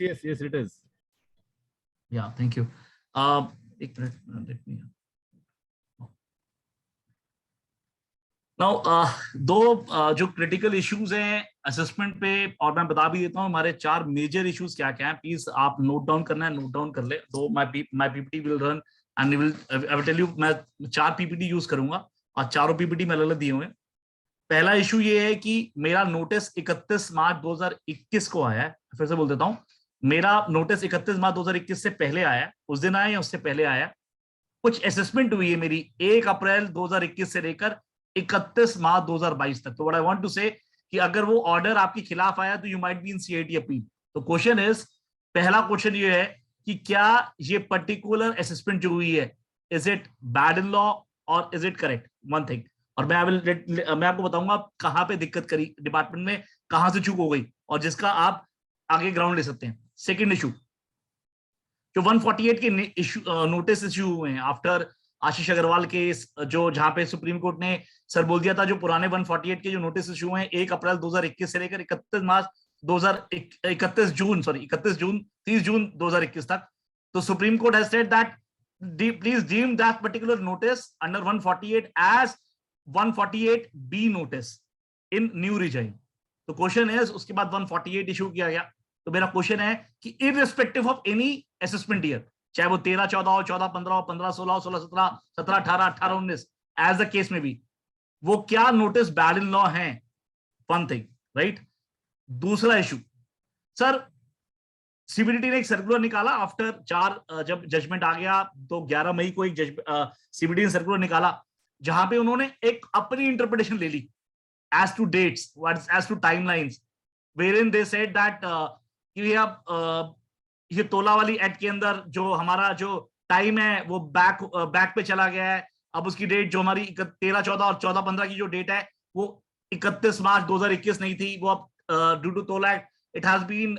yes, it is. Yeah, thank you. एक minute, let me. Now, दो जो critical issues हैं असेसमेंट पे, और मैं बता भी देता हूँ हमारे 4 मेजर इश्यूज क्या क्या हैं. प्लीज आप नोट डाउन करना है, नोट डाउन कर ले. दो my PPT will run and I will tell you. मैं 4 पीपीटी यूज करूंगा और चारों पीपीटी में अलग दिए हुए हैं. पहला इशू ये है कि मेरा नोटिस 31 मार्च 2021 को आया है. फिर से बोल देता हूं, मेरा नोटिस 31 मार्च 2021 से पहले आया, उस दिन आया या उससे पहले आया. कुछ असेसमेंट हुई है मेरी 1 अप्रैल 2021 से लेकर 31 मार्च 2022 तक. तो व्हाट आई वांट टू से कि अगर वो ऑर्डर आपके खिलाफ आया तो you might be in CIT appeal. तो क्वेश्चन इज, पहला क्वेश्चन ये है कि क्या ये पर्टिकुलर असेसमेंट जो हुई है, is it bad in law और is it correct. One thing. और मैं आपको बताऊंगा कहां पे दिक्कत करी डिपार्टमेंट में, कहां से चूक हो गई, और जिसका आप आगे ग्राउंड ले सकते हैं. सेकंड इशू, जो 148 के नोटिस इश्यू हुए हैं आफ्टर आशीष अग्रवाल केस, जो जहां पे सुप्रीम कोर्ट ने सर बोल दिया था जो पुराने 148 के जो नोटिस इश्यू हुए हैं 1 अप्रैल 2021 से लेकर 31 जून 30 जून 2021 तक. तो Supreme Court has said that please deem that particular notice under 148 as 148B notice in new regime. तो क्वेश्चन है, उसके बाद 148 इशू किया गया. तो मेरा क्वेश्चन है कि irrespective of any assessment year, चाहे वो 13-14 हो, 14-15 हो, 15-16 हो, 16-17, 17-18, 18-19, एज द केस में भी, वो क्या नोटिस बैड इन लॉ है. One thing, right. दूसरा इशू, सर सीबीडीटी ने एक सर्कुलर निकाला आफ्टर 4 जब जजमेंट आ गया तो 11 मई को एक सीबीडीटी ने सर्कुलर निकाला जहां पे उन्होंने एक अपनी इंटरप्रिटेशन ले ली as to dates, as to timelines, wherein they said that कि अब ये तोला वाली एक्ट के अंदर जो हमारा जो टाइम है वो बैक पे चला गया है. अब उसकी डेट जो हमारी 13-14 और 14-15 की जो डेट है वो 31 मार्च 2021 नहीं थी, वो अब due to TOLA act it has been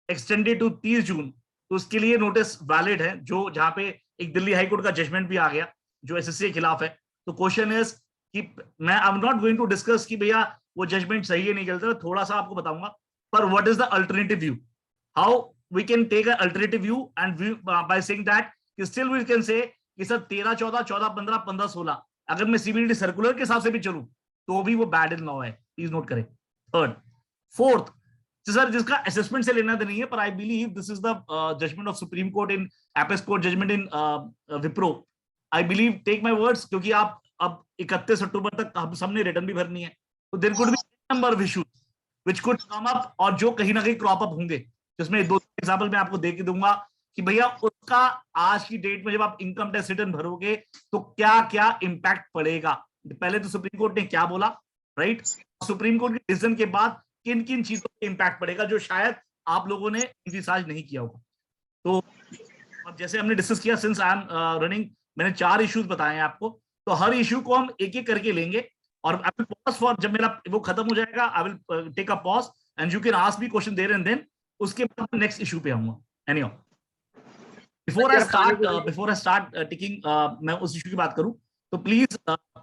extended to 30 June. तो उसके लिए नोटिस वैलिड है, जो जहां पे एक दिल्ली हाईकोर्ट का जजमेंट भी आ गया जो एसएससी के खिलाफ है. तो क्वेश्चन इज कि मैं I am not going to discuss कि भैया वो जजमेंट सही है नहीं गलत, थोड़ा सा आपको बताऊंगा. पर what is the alternative view, how we can take a alternative view and view by saying that कि स्टिल वी कैन से कि सर 13-14, 14-15, 15-16 अगर मैं सीबीडीटी सर्कुलर के हिसाब से भी चलूं तो भी वो बैड इन लॉ है. प्लीज नोट करें. थर्ड, फोर्थ, सर जिसका असेसमेंट से लेना नहीं है, पर I believe this is the judgment of supreme court in apex court judgment in Wipro. I believe, take my words, क्योंकि आप अब 31 अक्टूबर तक हम सबने रिटर्न भी भरनी है, तो there could be number of issues which could come up, और जो कहीं ना कहीं क्रॉप अप होंगे, जिसमें 2 एग्जांपल मैं आपको दे के दूंगा कि भैया उसका आज की डेट में जब आप इनकम टैक्स रिटर्न भरोगे तो क्या क्या इंपैक्ट पड़ेगा. पहले तो सुप्रीम कोर्ट ने क्या बोला, राइट, सुप्रीम कोर्ट के डिसीजन के बाद किन किन चीजों पे इंपैक्ट पड़ेगा जो शायद आप लोगों ने इंतजार नहीं किया होगा. तो अब जैसे हमने डिस्कस किया, सिंस आई एम रनिंग, मैंने 4 इश्यूज बताए हैं आपको, तो हर इश्यू को हम एक एक करके लेंगे. और आई विल पॉज फॉर, जब मेरा वो खत्म हो जाएगा I will take a pause and you can ask me question there and then. उसके बाद नेक्स्ट इशू पे आऊंगा. Anyhow, before I start ticking, मैं उस इशू की बात करूं तो प्लीज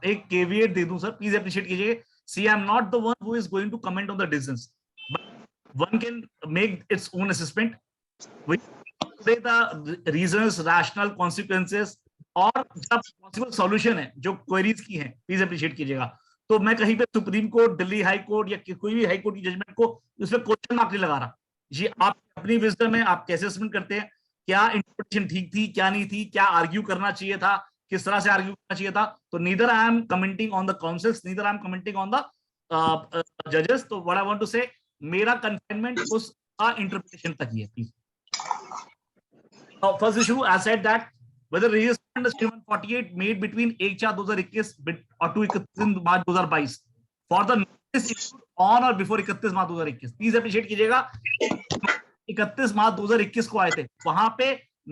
एक केविएट दे दूं सर, प्लीज अप्रिशिएट कीजिए. See I am not the one who is going to comment on the decisions, but one can make its own assessment with the reasons, rational consequences, और जब possible solution है जो queries की हैं, please appreciate कीजिएगा. तो मैं कहीं पे supreme court, Delhi high court या कोई भी हाई कोर्ट की जजमेंट को उसमें क्वेश्चन मार्क नहीं लगा रहा. ये आप अपनी विजडम है, आप कैसे असेसमेंट करते हैं, क्या इंटरप्रिटेशन ठीक थी, क्या नहीं थी, क्या आर्ग्यू करना चाहिए था, किस तरह से आर्ग्यू करना चाहिए था. तो neither I am commenting on the councils, neither I am commenting on the जजेस. तो व्हाट आई वांट टू से, मेरा कन्फाइनमेंट उस इंटरप्रिटेशन तक ही है. Please. First issue, I said that whether registration under Section 148 made between 1/4/2021 or 31 March 2022 for the notice issued on or before 31 March 2021. Please appreciate कीजिएगा, 31 मार्च 2021 को आए थे, वहां पे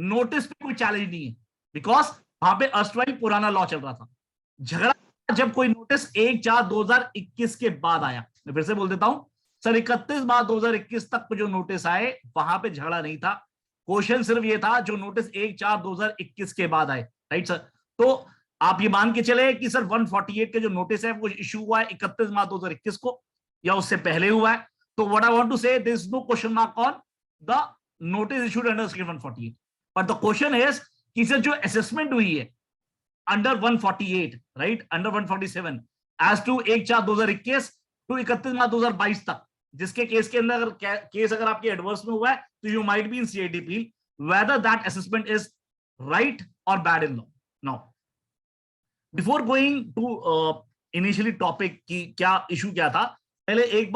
नोटिस पे कोई चैलेंज नहीं है, बिकॉज वहां पे अर्स्टवाइल पुराना लॉ चल रहा था. झगड़ा जब कोई नोटिस 1/4/2021 के बाद आया, मैं फिर से बोल देता हूं सर, 31 मार्च 2021 तक जो नोटिस आए वहां पे झगड़ा नहीं था. क्वेश्चन सिर्फ ये था जो नोटिस 1/4/2021 के बाद आए, राइट सर. तो आप ये मान के चले कि सर 148 के जो नोटिस है वो इशू हुआ है 31 मार्च 2021 को या उससे पहले हुआ है. तो what I want to say, there is no question mark on the notice issued under section 148. But the question is कि सर जो assessment हुई है under 148, right, under 147 as to 1/4/2021 to 31/मार्च 2022 तक, जिसके केस के अंदर अगर केस अगर आपके एडवर्स में हुआ है तो you might be in CID appeal whether that assessment is right or bad in law. Now, before going to initially topic कि क्या issue क्या था, पहले एक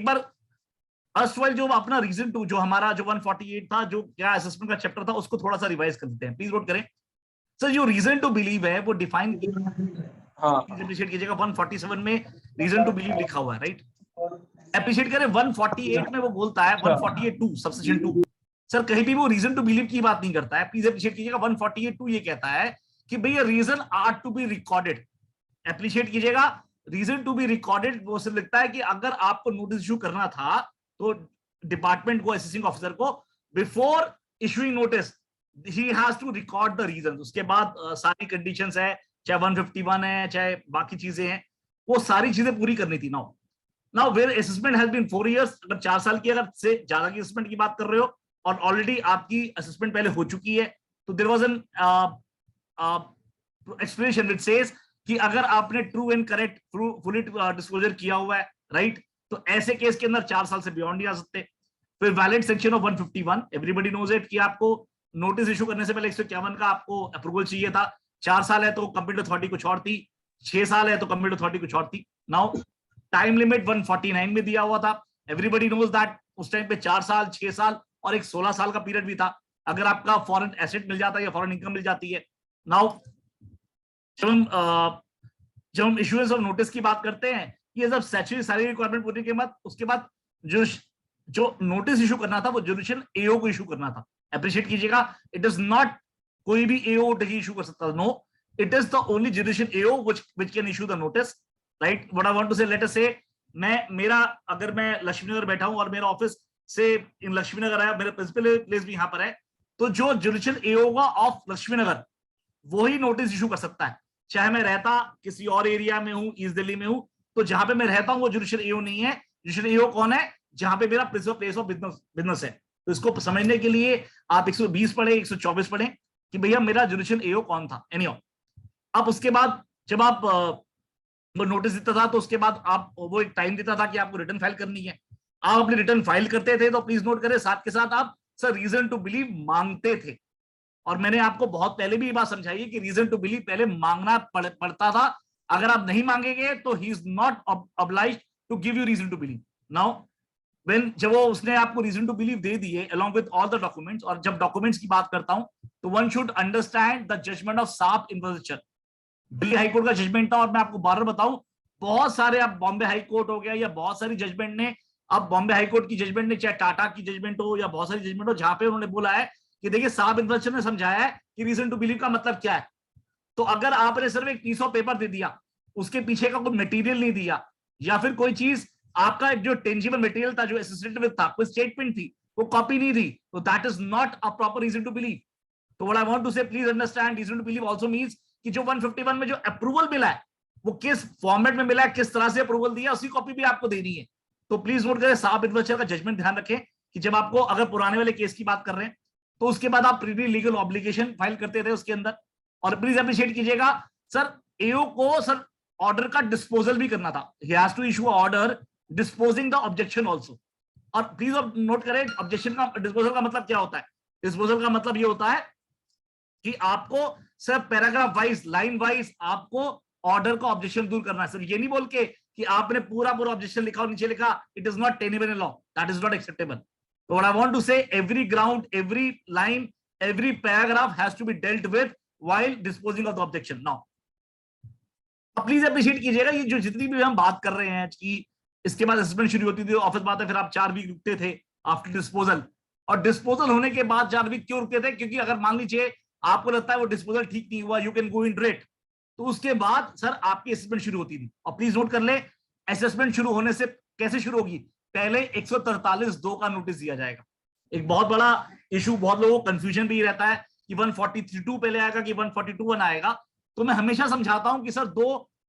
बार अर्स्टवाइल जो अपना रीजन टू जो हमारा जो 148 था, जो क्या असेसमेंट का चैप्टर था, उसको थोड़ा सा रिवाइज कर देते हैं. प्लीज नोट करें सर. जो रीजन टू बिलीव है वो डिफाइन अप्रिशिएट कीजिएगा. 147 में रीजन टू बिलीव लिखा हुआ है, राइट. अप्रिशिएट करें 148 में वो बोलता है 148(2) सबसेक्शन 2. सर कहीं भी वो रीजन टू बिलीव की बात नहीं करता है. प्लीज अप्रिशिएट कीजिएगा. 148(2) ये कहता है कि भैया reason are to be recorded. Appreciate कीजिएगा. रीजन टू बी रिकॉर्डेड वो सिर्फ लिखता है कि अगर आपको नोटिस इशू करना था तो डिपार्टमेंट को, असेसिंग ऑफिसर को, before issuing notice he has to record the reason. उसके बाद सारी कंडीशंस है, चाहे 151 है, चाहे बाकी चीजें हैं, वो सारी चीजें पूरी करनी थी. Now where assessment has been 4 years, अगर 4 साल की अगर से ज्यादा की असेसमेंट की बात कर रहे हो और ऑलरेडी आपकी असेसमेंट पहले हो चुकी है, तो there was an explanation which says कि अगर आपने true and correct fully disclosure किया हुआ है, राइट, तो ऐसे केस के अंदर 4 साल से बियॉन्ड नहीं आ सकते. फिर valid section of 151, everybody knows it, कि आपको नोटिस इशू करने से पहले 151 का आपको अप्रूवल चाहिए था. 4 साल है तो कंप्लीट अथॉरिटी कुछ और थी, 6 साल है तो कंप्लीट अथॉरिटी कुछ और थी. नाउ टाइम लिमिट 149 में दिया हुआ था. एवरीबॉडी नोज दैट उस टाइम पे 4 साल, 6 साल और एक 16 साल का पीरियड भी था अगर आपका फॉरेन एसेट मिल जाता है या फॉरेन इनकम मिल जाती है. नाउ जब हम इशूएंस ऑफ नोटिस की बात करते हैं, ये जब स्टैट्यूटरी सारी रिक्वायरमेंट पूरी के बाद उसके बाद जो नोटिस इशू करना था वो जुडिशियल एओ को इशू करना था. अप्रिशिएट कीजिएगा. इट इज नॉट कोई भी एओ नहीं इशू कर सकता. No, it is the only judicial AO which can issue the notice, right. What I want to say, let us say अगर मैं लक्ष्मीनगर बैठा हूं और मेरा ऑफिस से इन लक्ष्मीनगर है, मेरा प्रिंसिपल प्लेस भी यहां पर है, तो जो जुडिशियल एओ होगा ऑफ लक्ष्मीनगर वो ही नोटिस इशू कर सकता है. चाहे मैं रहता किसी और एरिया में हूं, ईस्ट दिल्ली में हूं, तो जहां पे मैं रहता हूं वो जुडिशियल एओ नहीं है. जुडिशियल एओ कौन है? जहां पे मेरा प्रिंसिपल प्लेस ऑफ बिजनेस है. तो इसको समझने के लिए आप 120 पढ़े, 124 पढ़े कि भैया मेरा जुडिशियल एओ कौन था. एनीहाउ, अब उसके बाद जब आप वो नोटिस देता था तो उसके बाद आप वो एक टाइम देता था कि आपको रिटर्न फाइल करनी है. आप अपनी रिटर्न फाइल करते थे तो प्लीज नोट करें, साथ के साथ आप सर रीजन टू बिलीव मांगते थे. और मैंने आपको बहुत पहले भी ये बात समझाई है कि रीजन टू बिलीव पहले मांगना पड़ता था. अगर आप नहीं मांगेंगे तो he is not obliged to give you reason to believe. Now when जब वो उसने आपको रीजन टू बिलीव दे दिए along with all the documents, और जब डॉक्यूमेंट्स की बात करता हूं तो one should understand the judgment of SAP investor. Delhi high court का जजमेंट था, और मैं आपको बार बार बताऊं, बहुत सारे अब बॉम्बे हाईकोर्ट हो गया या बहुत सारी जजमेंट ने, अब बॉम्बे हाईकोर्ट की जजमेंट ने, चाहे टाटा की जजमेंट हो या बहुत सारी जजमेंट हो, जहां पे उन्होंने बोला है कि देखिए साहब इन्वेस्टर ने समझाया है कि रीजन टू बिलीव का मतलब क्या है. तो अगर आपने सिर्फ एक पीस ऑफ पेपर दे दिया, उसके पीछे का कोई मटेरियल नहीं दिया, या फिर कोई चीज आपका जो टेंजिबल मटेरियल था, जो एसोसिएटेड विद था, कोई स्टेटमेंट थी, वो कॉपी नहीं दी, तो that is not a proper reason to believe. तो what I want to say, please understand, reason to believe also means कि जो 151 में जो अप्रूवल मिला है वो किस फॉर्मेट में मिला है, किस तरह से अप्रूवल दिया, उसी कॉपी भी आपको देनी है. तो प्लीज नोट करें, साहब इन्वेस्टर का जजमेंट ध्यान रखें कि जब आपको अगर पुराने वाले केस की बात कर रहे हैं तो उसके बाद आप प्री लीगल ऑब्लिगेशन फाइल करते थे उसके अंदर. और प्लीज अप्रिशिएट कीजिएगा सर, एओ को सर ऑर्डर का डिस्पोजल भी करना था. He has to issue order disposing the objection also. और प्लीज नोट करें, ऑब्जेक्शन का, डिस्पोजल का मतलब क्या होता है? डिस्पोजल का मतलब ये होता है कि आपको sir paragraph wise, line wise आपको ऑर्डर का ऑब्जेक्शन दूर करना है. सर ये नहीं बोल के कि आपने पूरा ऑब्जेक्शन लिखा और नीचे लिखा it is not tenable in law, that is not acceptable. So what I want to say, every ground, every line, every paragraph has to be dealt with while disposing of the objection. Now, please appreciate कीजिएगा, ये जो जितनी भी हम बात कर रहे हैं कि इसके बाद असेसमेंट शुरू होती थी, ऑफिस बात है, फिर आप 4 वीक रुकते थे आफ्टर डिस्पोजल. और डिस्पोजल होने के बाद 4 वीक क्यों रुकते थे? क्योंकि अगर मान लीजिए आपको लगता है वो डिस्पोजल ठीक नहीं हुआ, you can go in rate, तो उसके बाद सर आपकी असेसमेंट शुरू होती थी. और प्लीज नोट कर ले, असेसमेंट शुरू होने से कैसे शुरू होगी? पहले 143(2) का नोटिस दिया जाएगा. एक बहुत बड़ा इशू, बहुत लोगों को कंफ्यूजन भी रहता है कि 143(2) पहले आएगा कि 142(1) आएगा. तो मैं हमेशा समझाता हूं कि सर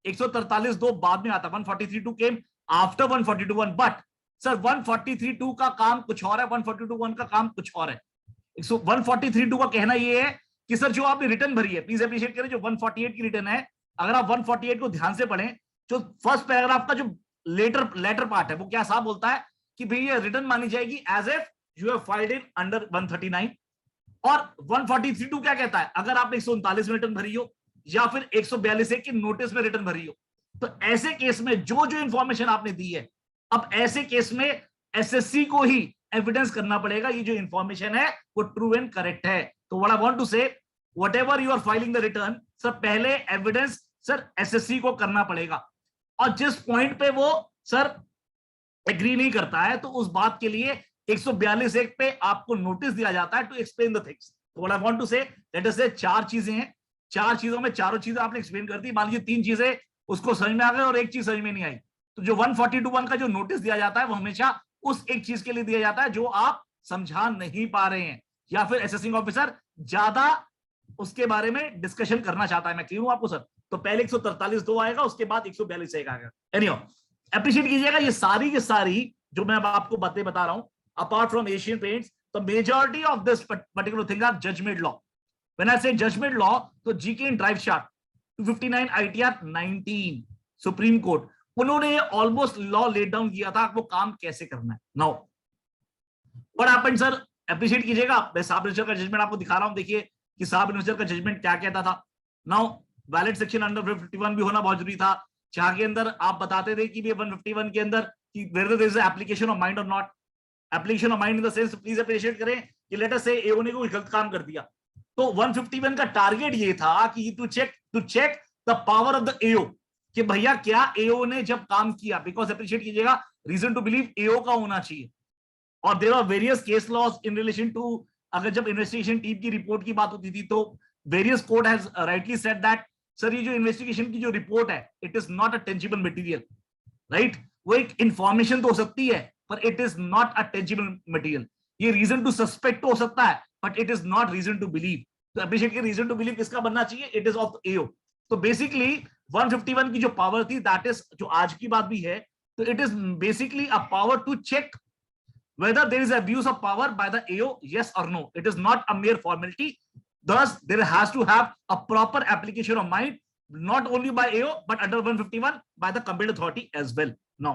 143(2) बाद में आता. 143(2) केम आफ्टर 142(1), बट सर 143.2 का काम कुछ और है, 142.1 का काम कुछ और है। 143.2 का कहना ये है कि सर जो आपने रिटर्न भरी है, प्लीज अप्रिशिएट करें, जो 148 की रिटर्न है, अगर आप 148 को ध्यान से पढ़ें, जो फर्स्ट पैराग्राफ का जो लेटर पार्ट है वो क्या साफ बोलता है कि भैया रिटर्न मानी जाएगी as if you have filed in under 139। और 143.2 क्या कहता है, अगर आपने 139 में रिटर्न भरी हो या फिर 142 की नोटिस में रिटर्न भरी हो, तो ऐसे केस में जो जो इंफॉर्मेशन आपने दी है, अब ऐसे केस में एसएससी को ही एविडेंस करना पड़ेगा ये जो इंफॉर्मेशन है वो ट्रू एंड करेक्ट है। तो what I want to say, whatever you are filing the return, sir पहले एविडेंस सर एसएससी को करना पड़ेगा। और जिस पॉइंट पे वो सर एग्री नहीं करता है, तो उस बात के लिए 142 पे आपको नोटिस दिया जाता है टू एक्सप्लेन द थिंग्स। तो what I want to say, let us से 4 चीजें हैं, 4 चीजों में चारों चीजें आपने एक्सप्लेन कर दी। मान लीजिए 3 चीजें उसको समझ में आ गई और एक चीज समझ में नहीं आई, तो जो 142.1 का जो नोटिस दिया जाता है वो हमेशा उस एक चीज के लिए दिया जाता है जो आप समझा नहीं पा रहे हैं, या फिर असेसिंग ऑफिसर ज्यादा उसके बारे में डिस्कशन करना चाहता है। मैं क्लियर हूं आपको सर? तो पहले 143.2 आएगा, उसके बाद 142 आएगा। एनीहाउ अप्रिशिएट कीजिएगा, ये सारी की सारी जो मैं अब आपको बातें बता रहा हूं, apart from Asian Paints, the majority of this particular thing are judgment law. When I say judgment law, तो GKN drive shafts 259 ITR 19 supreme court, उन्होंने ऑलमोस्ट लॉ लेट डाउन किया था वो काम कैसे करना है। Now what happened sir, appreciate कीजिएगा, मैं साब रजिस्टर का जजमेंट आपको दिखा रहा हूं। देखिए कि साब रजिस्टर का जजमेंट क्या कहता था। नाउ वैलिड सेक्शन अंडर 151 भी होना बहुत जरूरी था, जहां के अंदर आप बताते थे कि 151 के अंदर कि whether there is an application of mind or not, application of mind in the sense, please appreciate करें कि लेट अस से एओ ने कोई गलत काम कर दिया, तो 151 का टारगेट ये था कि to check the power of the AO, कि भैया क्या एओ ने जब काम किया, बिकॉज अप्रिशिएट कीजिएगा रीजन टू बिलीव एओ का होना चाहिए। और there are various case laws in relation to, अगर जब इन्वेस्टिगेशन टीम की रिपोर्ट की बात होती थी तो various court has rightly said that sir ये जो इन्वेस्टिगेशन की जो रिपोर्ट है it is not a tangible material, right? वो एक इंफॉर्मेशन तो हो सकती है पर it is not a tangible material. ये रीजन टू सस्पेक्ट हो सकता है but it is not reason to believe. तो अप्रिशिएट के रीजन टू बिलीव किसका बनना चाहिए, इट इज ऑफ एओ। तो बेसिकली 151 की जो पावर थी, दैट इज जो आज की बात भी है, तो it is basically a power to check whether there is abuse of power by the AO, yes or no. It is not a mere formality. Thus, there has to have a proper application of mind, not only by AO, but under 151 by the competent authority as well. Now,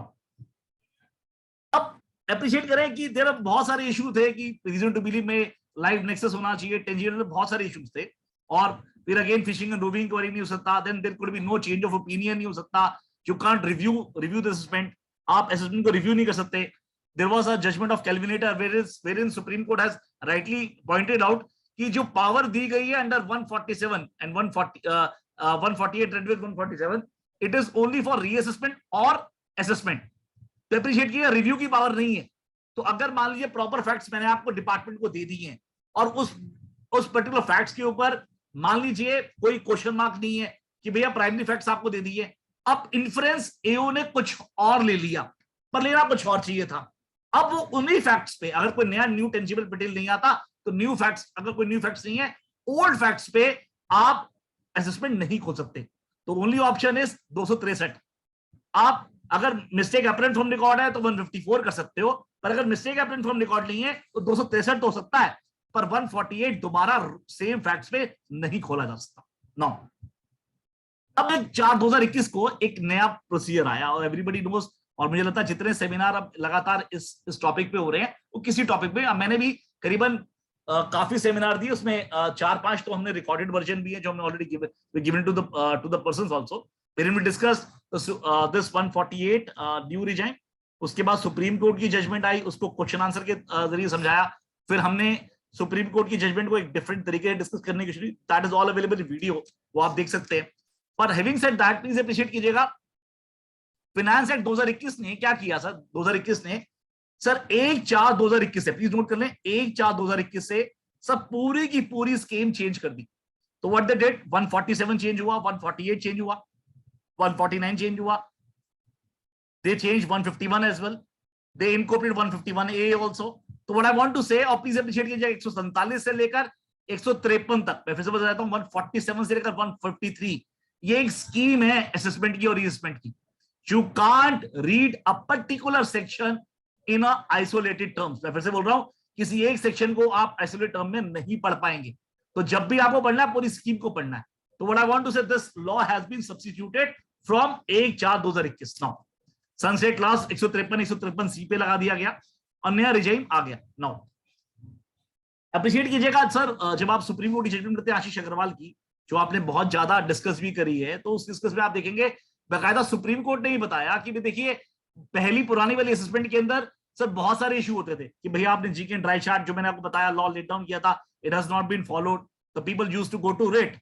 अब appreciate करें कि there are बहुत सारे issues थे कि reason to believe में live nexus होना चाहिए, tangible में बहुत सारे issues थे, और फिर again fishing and roving inquiry नहीं हो सकता, then there could be no change of opinion नहीं हो सकता, you can't review the assessment, आप assessment को review नहीं कर सकते। There was a judgment of Kelvinator wherein Supreme Court has rightly pointed out कि जो पावर दी गई है under 147 and 148 read with 147, it is only for reassessment और असेसमेंट। तो अप्रिशिएट किया, रिव्यू की पावर नहीं है। तो अगर मान लीजिए प्रॉपर फैक्ट्स मैंने आपको डिपार्टमेंट को दे दिए हैं और उस पर्टिकुलर फैक्ट्स के ऊपर मान लीजिए कोई क्वेश्चन मार्क नहीं है कि भैया प्राइमरी फैक्ट्स आपको दे दिए, अब इन्फ्रेंस एओ ने कुछ और ले लिया पर लेना कुछ और चाहिए था। अब वो उन्हीं फैक्ट्स पे अगर कोई नया न्यू टेंजिबल मटेरियल नहीं आता तो न्यू फैक्ट्स, अगर कोई न्यू फैक्ट्स नहीं है, ओल्ड फैक्ट्स पे आप असेसमेंट नहीं खोल सकते। तो ओनली ऑप्शन इज 263। आप अगर मिस्टेक अपरेंट फ्रॉम रिकॉर्ड है तो 154 कर सकते हो, पर अगर मिस्टेक अपरेंट फ्रॉम रिकॉर्ड नहीं है तो 263 हो सकता है, पर 148 दोबारा सेम फैक्ट्स पे नहीं खोला जा सकता। नो, अब 4/2021 को एक नया प्रोसीजर आया और एवरीबडी नोज, और मुझे लगता है जितने सेमिनार अब लगातार इस टॉपिक पे हो रहे हैं वो किसी टॉपिक पे, मैंने भी करीबन काफी सेमिनार दिए, उसमें 4-5 तो हमने रिकॉर्डेड वर्जन भी है जो हमने already given to the persons also, where we discuss this 148 due regime. उसके बाद सुप्रीम कोर्ट की जजमेंट आई, उसको क्वेश्चन आंसर के जरिए समझाया। फिर हमने सुप्रीम कोर्ट की जजमेंट को एक डिफरेंट तरीके से डिस्कस करने की शुरू, that is all available in video, वो आप देख सकते हैं। पर having said that, please appreciate कीजिएगा, फाइनेंस एक्ट 2021 ने क्या किया सर, 2021 ने सर 1/4/2021 से, प्लीज नोट कर लें, 1/4/2021 से सब पूरी की पूरी स्कीम चेंज कर दी। तो व्हाट दे डिड, 147 चेंज हुआ, 148 चेंज हुआ, 149 चेंज हुआ, they change 151 as well, they incorporate 151A also. तो what I want to say, और प्लीज अप्रिशिएट कीजिए, 147 से लेकर 153 तक, मैं फिर से बता देता हूं, 147 से लेकर 153 ये एक स्कीम है असेसमेंट की और रीअसेसमेंट की। You can't read a particular section in a isolated terms. मैं फिर से बोल रहा हूं, किसी एक सेक्शन को आप आइसोलेटेड टर्म में नहीं पढ़ पाएंगे। तो जब भी आपको पढ़ना है पूरी स्कीम को पढ़ना है। तो what I want to say, this law has been substituted from 1/4/2021। Now sunset clause 153 C पे लगा दिया गया और नया रिजाइम आ गया। नाउ अप्रिशिएट कीजिएगा सर, जब आप सुप्रीम कोर्ट की जजमेंट करते हैं आशीष अग्रवाल की, जो आपने बहुत ज्यादा डिस्कस भी करी है, तो उस डिस्कस में आप देखेंगे बाकायदा सुप्रीम कोर्ट ने ही बताया कि देखिए पहली पुरानी वाली असेसमेंट के अंदर सर बहुत सारे इशू होते थे कि भैया आपने जीके ड्राई चार्ट जो मैंने आपको बताया लॉ लेट डाउन किया था, it has not been followed, the people used to go to writ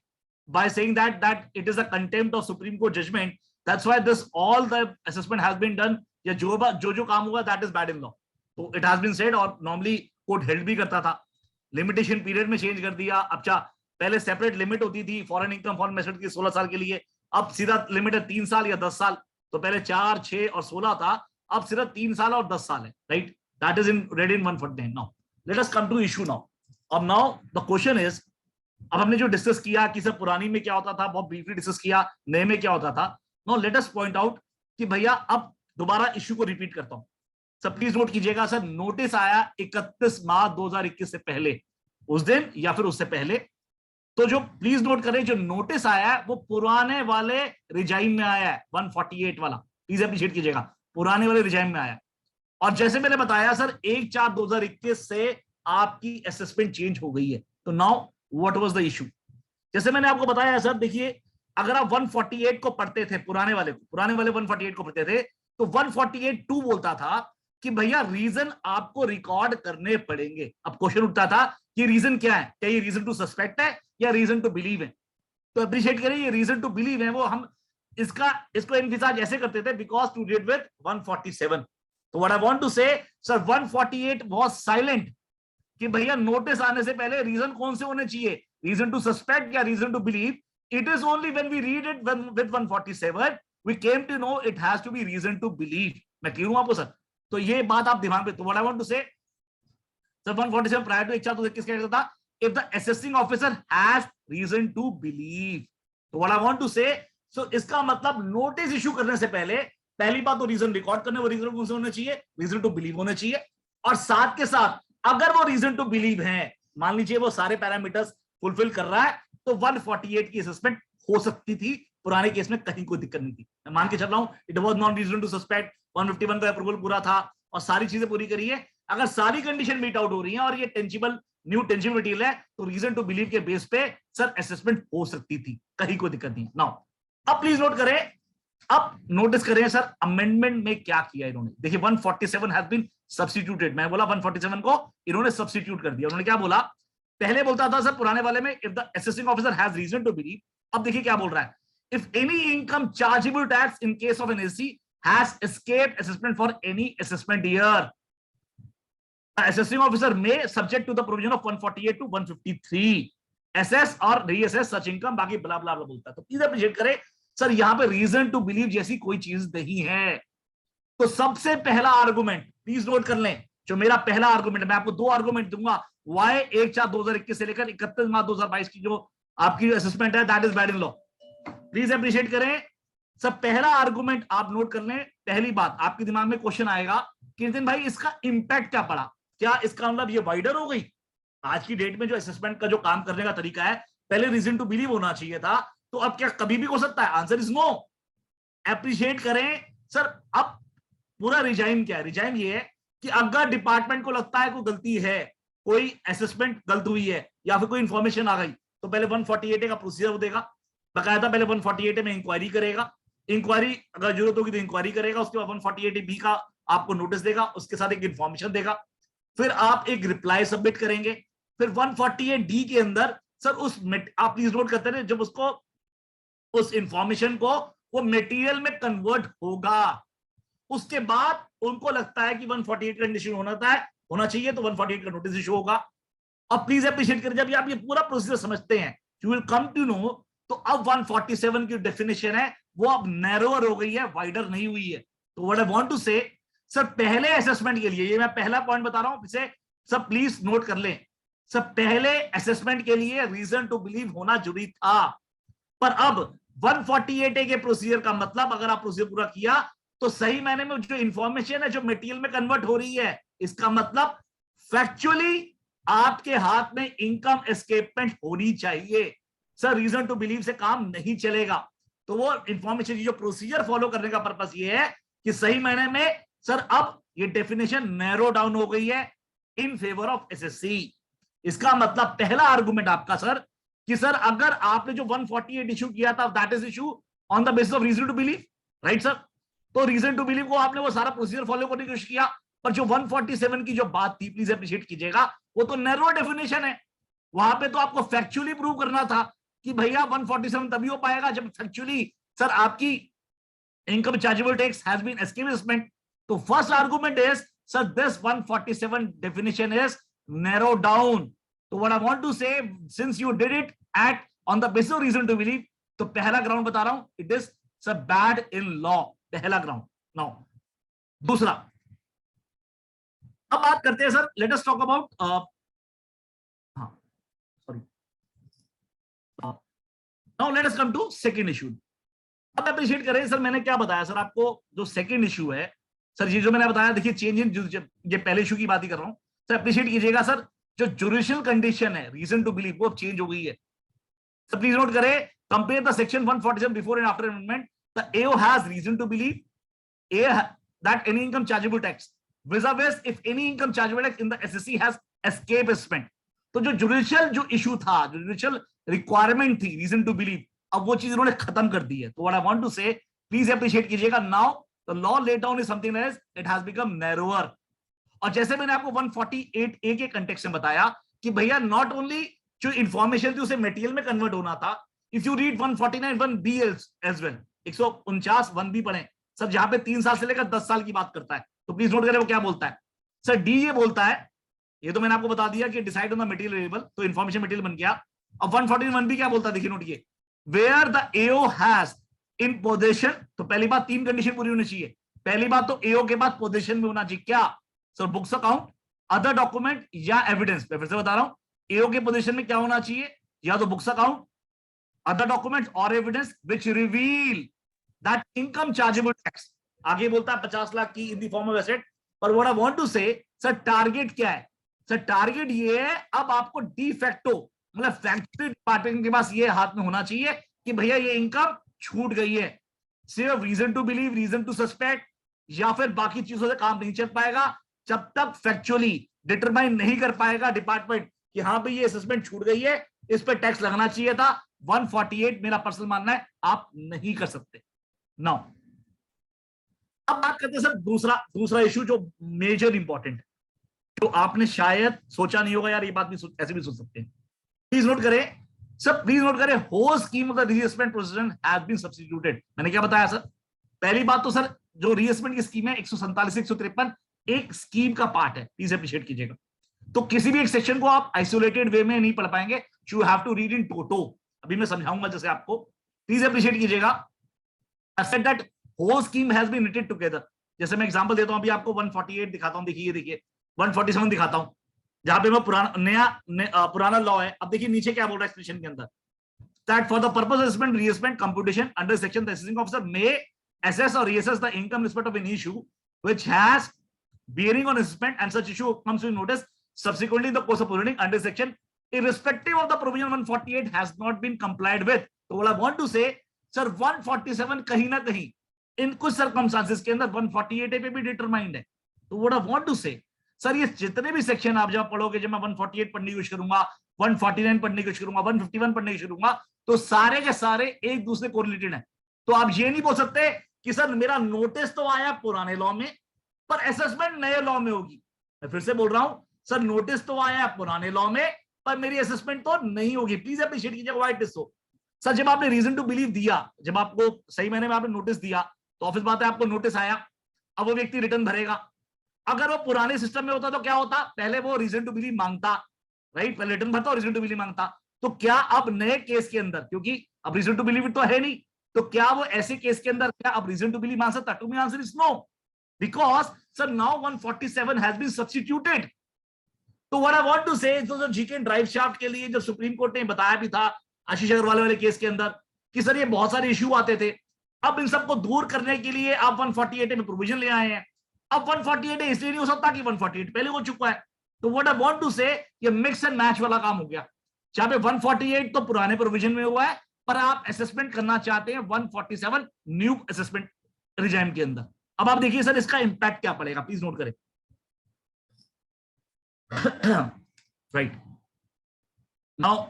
by saying that it is a contempt of supreme court judgment, that's why this all the assessment has been done, या जो काम हुआ that is bad in law. तो it has been said, और normally court held भी करता था। Limitation period में चेंज कर दिया। अच्छा, पहले सेपरेट लिमिट होती थी फॉरेन इनकम फॉरेन मेथड की 16 साल के लिए, अब सीधा लिमिट है 3 साल या 10 साल। तो पहले 4, 6 और 16 था, अब सिर्फ 3 साल और 10 साल है, right? That is in read in 149। Now let us come to issue now. अब नाउ द क्वेश्चन इज, अब हमने जो डिस्कस किया कि सर पुरानी में क्या होता था, बहुत ब्रीफली डिस्कस किया, नए में क्या होता था। नाउ लेट अस पॉइंट आउट कि भैया अब दोबारा इशू को रिपीट करता हूं। सब प्लीज नोट कीजिएगा, सर नोटिस आया 31 मार्च 2021 से पहले, उस दिन या फिर उससे पहले। तो जो प्लीज नोट करें, जो नोटिस आया है वो पुराने वाले रिजाइम में आया है, 148 वाला, प्लीज अप्रिशिएट कीजिएगा, पुराने वाले रिजाइम में आया। और जैसे मैंने बताया सर 1/4/2021 से आपकी असेसमेंट चेंज हो गई है। तो now what was the issue? जैसे मैंने आपको बताया सर, देखिए अगर आप 148 को पढ़ते थे, पुराने वाले 148 को पढ़ते थे, तो 148(2) बोलता था कि भैया रीजन आपको रिकॉर्ड करने पड़ेंगे। अब क्वेश्चन उठता था कि रीजन क्या है, क्या ये रीजन टू सस्पेक्ट है या रीजन टू बिलीव है? तो अप्रिशिएट करें, ये रीजन टू बिलीव है, वो हम इसको एम्फसाइज ऐसे करते थे, बिकॉज टू डील विद 147। तो what I want to say, sir 148 was silent कि भैया नोटिस आने से पहले रीजन कौन से होने चाहिए, रीजन टू सस्पेक्ट या reason to believe. It is only when we read it with 147 we came to know it has to be reason to believe. मैं क्लियर हूं आपको सर? तो ये बात आप दिमाग में, तो what I want to say, sir 147 prior to 1/4/2021 क्या कहता था, if the assessing officer has reason to believe. तो what I want to say, so इसका मतलब नोटिस इशू करने से पहले पहली बात तो रीजन रिकॉर्ड करने, वो रीजन कौन से होने चाहिए, रीजन टू बिलीव होने चाहिए। और साथ के साथ अगर वो रीजन टू बिलीव है, मान लीजिए वो सारे पैरामीटर्स फुलफिल कर रहा है, तो 148 की असेसमेंट हो सकती थी। पुराने केस में कहीं कोई दिक्कत नहीं थी। मैं मान के चल रहा हूं it was not reason to suspect, 151 का अप्रूवल पूरा था और सारी चीजें पूरी करी है। अगर सारी कंडीशन मीट आउट हो रही हैं और ये टेंजिबल न्यू टेंजिबल मटेरियल है, तो रीजन टू बिलीव के बेस पे सर असेसमेंट हो सकती थी, कहीं कोई दिक्कत नहीं। नाउ अब प्लीज नोट करें, अब नोटिस करें सर अमेंडमेंट में क्या किया इन्होंने। देखिए 147 हैज बीन सब्स्टिट्यूटेड। मैं बोला 147 को इन्होंने सब्स्टिट्यूट कर दिया। उन्होंने क्या बोला, पहले बोलता था सर पुराने वाले में if the assessing officer has reason to believe, अब देखिए क्या बोल रहा है, if any income chargeable tax in case of an assessee has escaped assessment for any assessment year, assessing officer may subject to the provision of 148 to 153 assess और reassess such income, बाकी blah blah blah बोलता है। तो please appreciate करें sir, यहाँ पे reason to believe जैसी कोई चीज नहीं है। तो सबसे पहला आर्गुमेंट प्लीज नोट कर लें, जो मेरा पहला आर्गुमेंट, मैं आपको 2 आर्गुमेंट दूंगा वाई 1/4/2021 से लेकर 31 मार्च 2022 की जो आपकी असेसमेंट है that is bad in law. Please appreciate करें सर, पहला आर्गुमेंट आप नोट कर लें। पहली बात आपके दिमाग में क्वेश्चन आएगा कि नितिन भाई इसका इंपैक्ट क्या पड़ा, क्या इसका मतलब ये वाइडर हो गई? आज की डेट में जो असेसमेंट का जो काम करने का तरीका है, पहले रीजन टू बिलीव होना चाहिए था, तो अब क्या कभी भी हो सकता है? Answer is no. एप्रिशिएट करें सर, अब पूरा रिजाइम क्या है, रिजाइम ये है कि अगर डिपार्टमेंट को लगता है कोई गलती है, कोई असेसमेंट गलत हुई है या फिर कोई इंफॉर्मेशन आ गई, तो पहले 148 का प्रोसीजर देगा, बकायदा पहले 148 में इंक्वायरी करेगा, इंक्वायरी अगर जरूरत होगी तो इंक्वायरी करेगा, उसके बाद 148B का आपको नोटिस देगा, उसके साथ एक इंफॉर्मेशन देगा, फिर आप एक रिप्लाई सबमिट करेंगे, फिर 148D के अंदर सर उस आप प्लीज नोट करते रहे, जब उसको उस इंफॉर्मेशन को वो मटेरियल में कन्वर्ट होगा, उसके बाद उनको लगता है कि 148 कंडीशन होना चाहिए तो 148 का नोटिस इशू होगा। अब प्लीज अप्रिशिएट करें, जब आप ये पूरा प्रोसीजर समझते हैं you will come to know, तो अब 147 की डेफिनेशन है वो अब नैरोअर हो गई है, वाइडर नहीं हुई है। तो what I want to say, sir पहले असेसमेंट के लिए, ये मैं पहला पॉइंट बता रहा हूं, इसे सब प्लीज नोट कर लें, सब पहले असेसमेंट के लिए रीजन टू बिलीव होना जरूरी था, पर अब 148A के प्रोसीजर का मतलब अगर आप प्रोसीजर पूरा किया तो सही मायने में जो इंफॉर्मेशन है जो मटेरियल में कन्वर्ट हो रही है, इसका मतलब फैक्चुअली आपके हाथ में इनकम एस्केपमेंट होनी चाहिए। सर रीजन टू बिलीव से काम नहीं चलेगा। तो वो इंफॉर्मेशन जो प्रोसीजर फॉलो करने का पर्पस ये है कि सही मायने में सर अब ये डेफिनेशन नैरो डाउन हो गई है इन फेवर ऑफ एसएससी। इसका मतलब पहला आर्गुमेंट आपका सर कि सर अगर आपने जो 148 इशू किया था that is issue on the basis of reason to believe, right sir. तो रीजन टू बिलीव को आपने वो सारा प्रोसीजर फॉलो करने की कोशिश किया, पर जो 147 की जो बात थी, प्लीज अप्रिशिएट कीजिएगा, वो तो नैरो डेफिनेशन है। वहां पे तो आपको फैक्चुअली प्रूव करना था कि भैया 147 तभी हो पाएगा जब फैक्चुअली सर आपकी income chargeable tax has been escapement. तो first argument is sir this 147 definition is narrow down. तो what I want to say, since you did it at on the basis of reason to believe, तो पहला ground बता रहा हूं, it is sir bad in law, पहला ground. Now दूसरा, अब बात करते हैं sir, let us talk about sorry now let us come to second issue. अब अप्रिशिएट करें सर, मैंने क्या बताया सर आपको, जो सेकंड इशू है सर, ये जो मैंने बताया, देखिए चेंज इन, ये पहले इशू की बात ही कर रहा हूं सर, अप्रिशिएट कीजिएगा सर, जो जुडिशियल कंडीशन है रीजन टू बिलीव वो चेंज हो गई है। सर प्लीज नोट करें, compare the section 147 before and after amendment, the AO has reason to believe that any income chargeable tax vis-a-vis if any income chargeable tax in the SSC has escapement। तो जो judicial जो issue था, जो judicial requirement थी reason to believe, अब वो चीज उन्होंने खत्म कर दी है। तो what I want to say, please appreciate कीजिएगा, now the law laid down is something as it has become narrower. और जैसे मैंने आपको 148A के कंटेक्स्ट में बताया कि भैया नॉट ओनली जो इंफॉर्मेशन थी उसे मटेरियल में कन्वर्ट होना था, if you read 149 1B as well, 149 1B पढ़े सर, जहां पे 3 साल से लेकर 10 साल की बात करता है, तो प्लीज नोट करें वो क्या बोलता है सर। डी ये बोलता है, ये तो मैंने आपको बता दिया कि decide on the material variable, तो इन्फॉर्मेशन मटेरियल बन गया। अब 141B क्या बोलता है, देखिए नोटिए, where the AO has in position, तो पहली बात 3 कंडीशन पूरी होनी चाहिए। पहली बात तो AO के बाद पोजीशन में होना चाहिए क्या sir, books account, other document या एविडेंस। मैं फिर से बता रहा हूं, AO के पोजीशन में क्या होना चाहिए, या तो बुक्स अकाउंट, अदर डॉक्यूमेंट और evidence which reveal that income chargeable tax. आगे बोलता है 50 लाख की in the form of asset. पर what I want to say sir, target क्या है सर, टारगेट ये है अब आपको डी फैक्टो, मतलब फैक्ट्री डिपार्टमेंट के पास ये हाथ में होना चाहिए कि भैया ये इनकम छूट गई है। सिर्फ reason to believe, reason to suspect या फिर बाकी चीजों से काम नहीं चल पाएगा जब तक फैक्चुअली डिटरमाइन नहीं कर पाएगा डिपार्टमेंट कि हाँ भाई ये असेसमेंट छूट गई है, इस पर टैक्स लगना चाहिए था। 148 मेरा पर्सनल मानना है आप नहीं कर सकते। नाउ अब बात करते हैं सर दूसरा इशू जो मेजर इंपॉर्टेंट, जो आपने शायद सोचा नहीं होगा, यार ये बात भी ऐसे भी सोच सकते हैं। प्लीज नोट करें सर, प्लीज नोट करें, whole scheme of the reassessment provision has been substituted. मैंने क्या बताया सर, पहली बात तो सर जो रीअसेसमेंट की स्कीम है 147 153 एक स्कीम का पार्ट है, प्लीज अप्रिशिएट कीजिएगा। तो किसी भी एक सेक्शन को आप आइसोलेटेड वे में नहीं पढ़ पाएंगे, you have to read in toto. अभी मैं समझाऊंगा जैसे आपको, प्लीज अप्रिशिएट कीजिएगा। I said that whole scheme has been knitted together। जैसे मैं एग्जांपल देता हूं, अभी आपको 148 दिखाता हूं, देखिए 147 दिखाता हूं, जहां पे मैं पुराना लॉ है। अब देखिए नीचे क्या बोल रहा है एक्सप्रेशन के अंदर, that for the purpose of assessment reassessment computation under section, the assessing officer may assess or reassess the income in respect of an issue which has bearing on assessment, and such issue comes to notice subsequently in the course of proceeding under section, irrespective of the provision 148 has not been complied with। तो what I want to say sir 147 कहीं ना कहीं इन कुछ circumstances के अंदर 148 पे भी determined है। तो what I want to say sir, ये जितने भी सेक्शन आप जब पढ़ोगे, जब मैं 148 पढ़ने की कोशिश करूंगा, 149 पढ़ने की कोशिश करूंगा, 151 पढ़ने की कोशिश करूंगा, तो सारे के सारे एक दूसरे कोरिलेटेड है। तो आप ये नहीं बोल सकते कि सर मेरा नोटिस तो आया पुराने लॉ में पर असेसमेंट नए लॉ में होगी। मैं फिर से बोल रहा हूं सर, नोटिस तो आया पुराने लॉ में पर मेरी असेसमेंट तो नहीं होगी। प्लीज अप्रिशिएट कीजिएगा why it is so. Sir जब आपने रीजन टू बिलीव दिया, जब आपको सही मायने में आपने नोटिस दिया, तो ऑफिस बात है आपको नोटिस आया, अब वो व्यक्ति रिटर्न भरेगा। अगर वो पुराने सिस्टम में होता तो क्या होता, पहले वो रीजन टू बिलीव मांगता, राइट, पहले रिटर्न भरता और रीजन टू बिलीव मांगता। तो क्या अब नए केस के अंदर, क्योंकि अब रीजन टू बिलीव तो है नहीं, तो क्या वो ऐसे केस के अंदर क्या अब रीजन टू बिलीव मांग सकता? To me answer is no, because sir now 147 has been substituted. तो what I want to say, जो जीके ड्राइव शाफ्ट के लिए जो सुप्रीम कोर्ट ने बताया भी था आशीष अग्रवाल वाले केस के अंदर कि सर ये बहुत सारे इश्यू आते थे, अब इन सबको दूर करने के लिए आप 148 में प्रोविजन ले आए हैं। अब 148 इसलिए नहीं हो सकता कि 148 पहले हो चुका है। तो व्हाट आई वांट टू से, ये मिक्स एंड मैच वाला काम हो गया, जहां पे 148 तो पुराने प्रोविजन में हुआ है, पर आप असेसमेंट करना चाहते हैं 147 न्यू असेसमेंट रिजाइम के अंदर। अब आप देखिए सर इसका इंपैक्ट क्या पड़ेगा, प्लीज नोट करें। राइट नाउ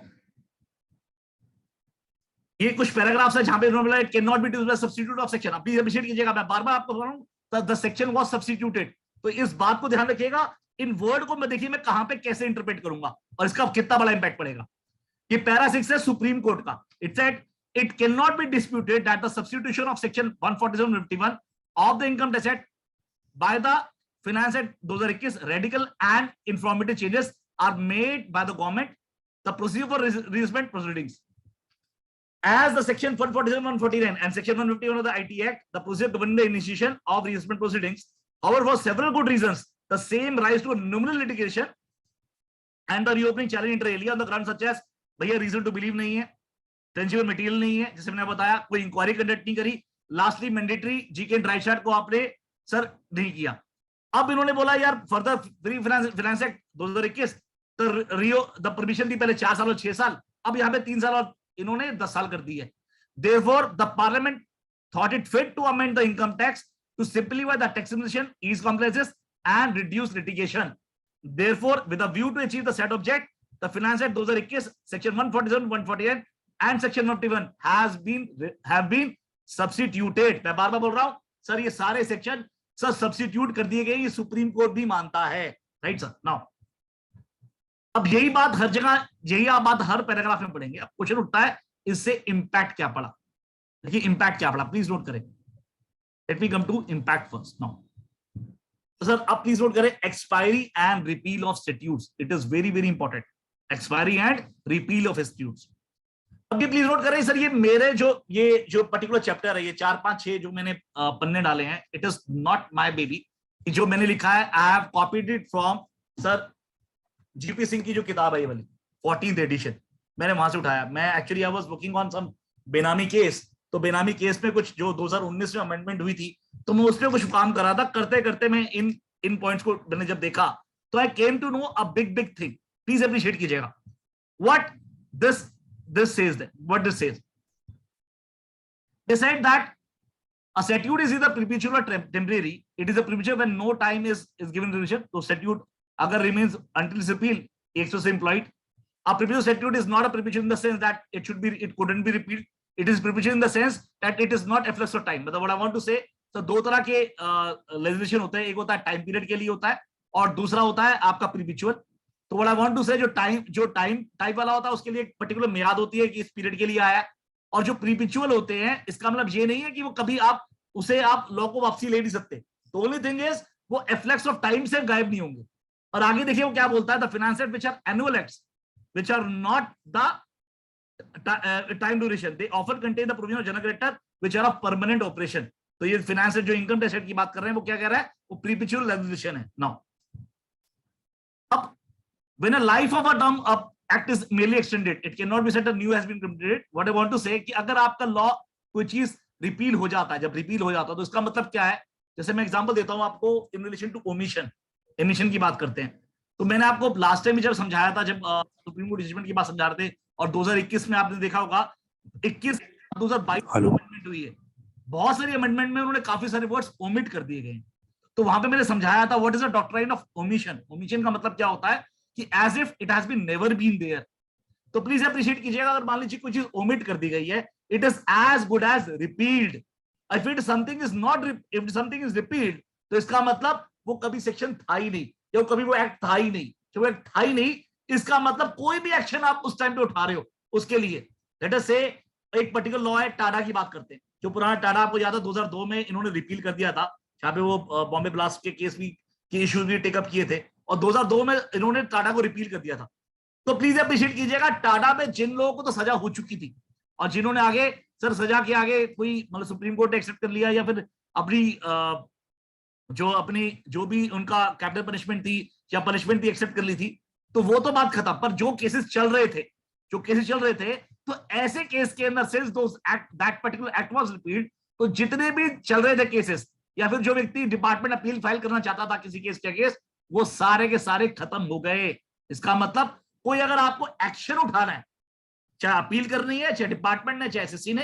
ये कुछ पैराग्राफ्स है जहां पे इन्होंने बोला can not be used by substitute of section. Please appreciate कीजिएगा, मैं बार बार आपको बोल रहा हूं द सेक्शन वाज सब्स्टिट्यूटेड, तो इस बात को ध्यान रखिएगा। इन वर्ड को मैं देखिए मैं कहां पे कैसे इंटरप्रेट करूंगा और इसका कितना बड़ा इंपैक्ट पड़ेगा। ये पैरा 6 है सुप्रीम कोर्ट का। It said it can not be disputed that the substitution of section 147-51 of the income tax act by the finance act 2021 radical and informative changes are made by the government the procedure for reassessment proceedings as the section 147-149 and section 151 of the IT Act, the procedure governing the initiation of reassessment proceedings. However, for several good reasons, the same rise to a numerous litigation and the reopening challenge inter alia on the grounds such as भैया reason to believe नहीं है, tangible material नहीं है, जैसे मैंने बताया कोई inquiry conduct नहीं करी, lastly mandatory GK dry chart को आपने सर नहीं किया। अब इन्होंने बोला यार फर्दर फ्री फाइनेंस एक्ट 2021 तो रियो द परमिशन थी पहले 4 साल और 6 साल, अब यहाँ पे 3 साल और इन्होंने 10 साल कर दी है। Therefore, the Parliament thought it fit to amend the income tax to simplify the taxation, ease compliances, and reduce litigation. Therefore, with a view to achieve the said object, the Finance Act 2021, Section 147, 148, and Section 51 have been substituted. मैं बार बार बोल रहा हूं sir, ये सारे section sir substitute कर दिए गए, ये सुप्रीम कोर्ट भी मानता है, राइट सर। नाउ अब यही बात हर जगह, यही आप बात हर पैराग्राफ में पढ़ेंगे। अब क्वेश्चन उठता है इससे इंपैक्ट क्या पड़ा। देखिए इंपैक्ट क्या पड़ा, प्लीज नोट करें। Let me come to impact first now. तो सर अब प्लीज नोट करें expiry and repeal of statutes, it is very very important. Expiry and repeal of statutes. अब ये प्लीज नोट करें सर, ये मेरे जो पर्टिकुलर चैप्टर है, ये 4, 5, 6 जो मैंने पन्ने डाले हैं, it is not my baby. जो मैंने लिखा है I have copied it from sir GP Singh की जो किताब है ये वाली 14th एडिशन, मैंने वहां से उठाया। मैं actually I was working on some benami case, तो बेनामी केस में कुछ जो 2019 में अमेंडमेंट हुई थी, तो मैं उसमें कुछ काम कर रहा था। करते करते मैं इन पॉइंट्स को मैंने जब देखा तो I came to know a big thing. Please appreciate कीजिएगा what this says, what this says. They said that a statute is either perpetual or temporary. It is a perpetual when no time is given revision. तो statute अगर remains until its repeal, एक से employed. A perpetual statute is not a perpetual in the sense that it couldn't be repealed. It is perpetual in the sense that it is not efflux of time. मतलब what I want to say, तो दो तरह के legislation होते हैं, एक होता है time period के लिए होता है और दूसरा होता है आपका perpetual। तो what I want to say, जो time type वाला होता है उसके लिए एक particular मियाद होती है कि इस पीरियड के लिए आया है, और जो प्रीपिचुअल होते हैं इसका मतलब ये नहीं है कि वो कभी आप उसे आप लॉ को वापसी ले नहीं सकते। तो ओनली थिंग इज वो एफ्लेक्स ऑफ टाइम से गायब नहीं होंगे। और आगे देखिए वो क्या बोलता है, the finance act which are annual acts which are not the time duration they often contain the provision of general character which are of permanent operation. तो ये फाइनेंस जो इनकम टैक्स एक्ट की बात कर रहे हैं वो क्या कह रहा है, वो प्रीपिचुअल लेजिस्लेशन है। नाउ अब when a life of a term of act is merely extended, it cannot be said a new has been completed. What I want to say कि अगर आपका लॉ कोई चीज रिपील हो जाता है, जब रिपील हो जाता है तो इसका मतलब क्या है। जैसे मैं एग्जांपल देता हूं आपको इन रिलेशन टू ओमिशन की बात करते हैं। तो मैंने आपको लास्ट टाइम जब समझाया था, जब सुप्रीम कोर्ट जजमेंट की बात समझा रहे थे, और 2021 में आपने देखा होगा 2022 अमेंडमेंट हुई है, बहुत सारी अमेंडमेंट में उन्होंने काफी सारे वर्ड्स ओमिट कर दिए गए। तो वहां पे मैंने समझाया था what is the doctrine of omission. Omission का मतलब क्या होता है कि as if it has been never been there. तो प्लीज अप्रिशिएट कीजिएगा, अगर मान लीजिए कोई चीज ओमिट कर दी गई है, it is as good as repealed. If it something is not, if something is repealed, तो इसका मतलब वो कभी सेक्शन था ही नहीं, या कभी वो एक्ट था ही नहीं। जब वो एक्ट था ही नहीं, इसका मतलब कोई भी एक्शन आप उस टाइम पे उठा रहे हो उसके लिए, लेट अस से एक पर्टिकुलर लॉ है, टाडा की बात करते हैं। जो पुराना टाडा आपको याद है 2002 में इन्होंने रिपील कर दिया था, जहां पे वो बॉम्बे ब्लास्ट के केस भी के इश्यूज भी टेकअप किए थे, और 2002 में इन्होंने टाडा को रिपील कर दिया था। तो प्लीज अप्रिशिएट कीजिएगा, टाडा में जिन लोगों को तो सजा हो चुकी थी और जिन्होंने आगे सर सजा के आगे कोई मतलब सुप्रीम कोर्ट ने एक्सेप्ट कर लिया, या फिर अपनी जो भी उनका कैपिटल पनिशमेंट थी या पनिशमेंट थी एक्सेप्ट कर ली थी, तो वो तो बात खत्म। पर जो केसेस चल रहे थे, तो ऐसे केस के अंदर since those act that particular act was repealed, तो जितने भी चल रहे थे केसेस, या फिर जो व्यक्ति डिपार्टमेंट अपील फाइल करना चाहता था किसी केस के केस, वो सारे के सारे खत्म हो गए। इसका मतलब कोई अगर आपको एक्शन उठाना है, चाहे अपील करनी है, चाहे डिपार्टमेंट ने, चाहे एसएससी ने,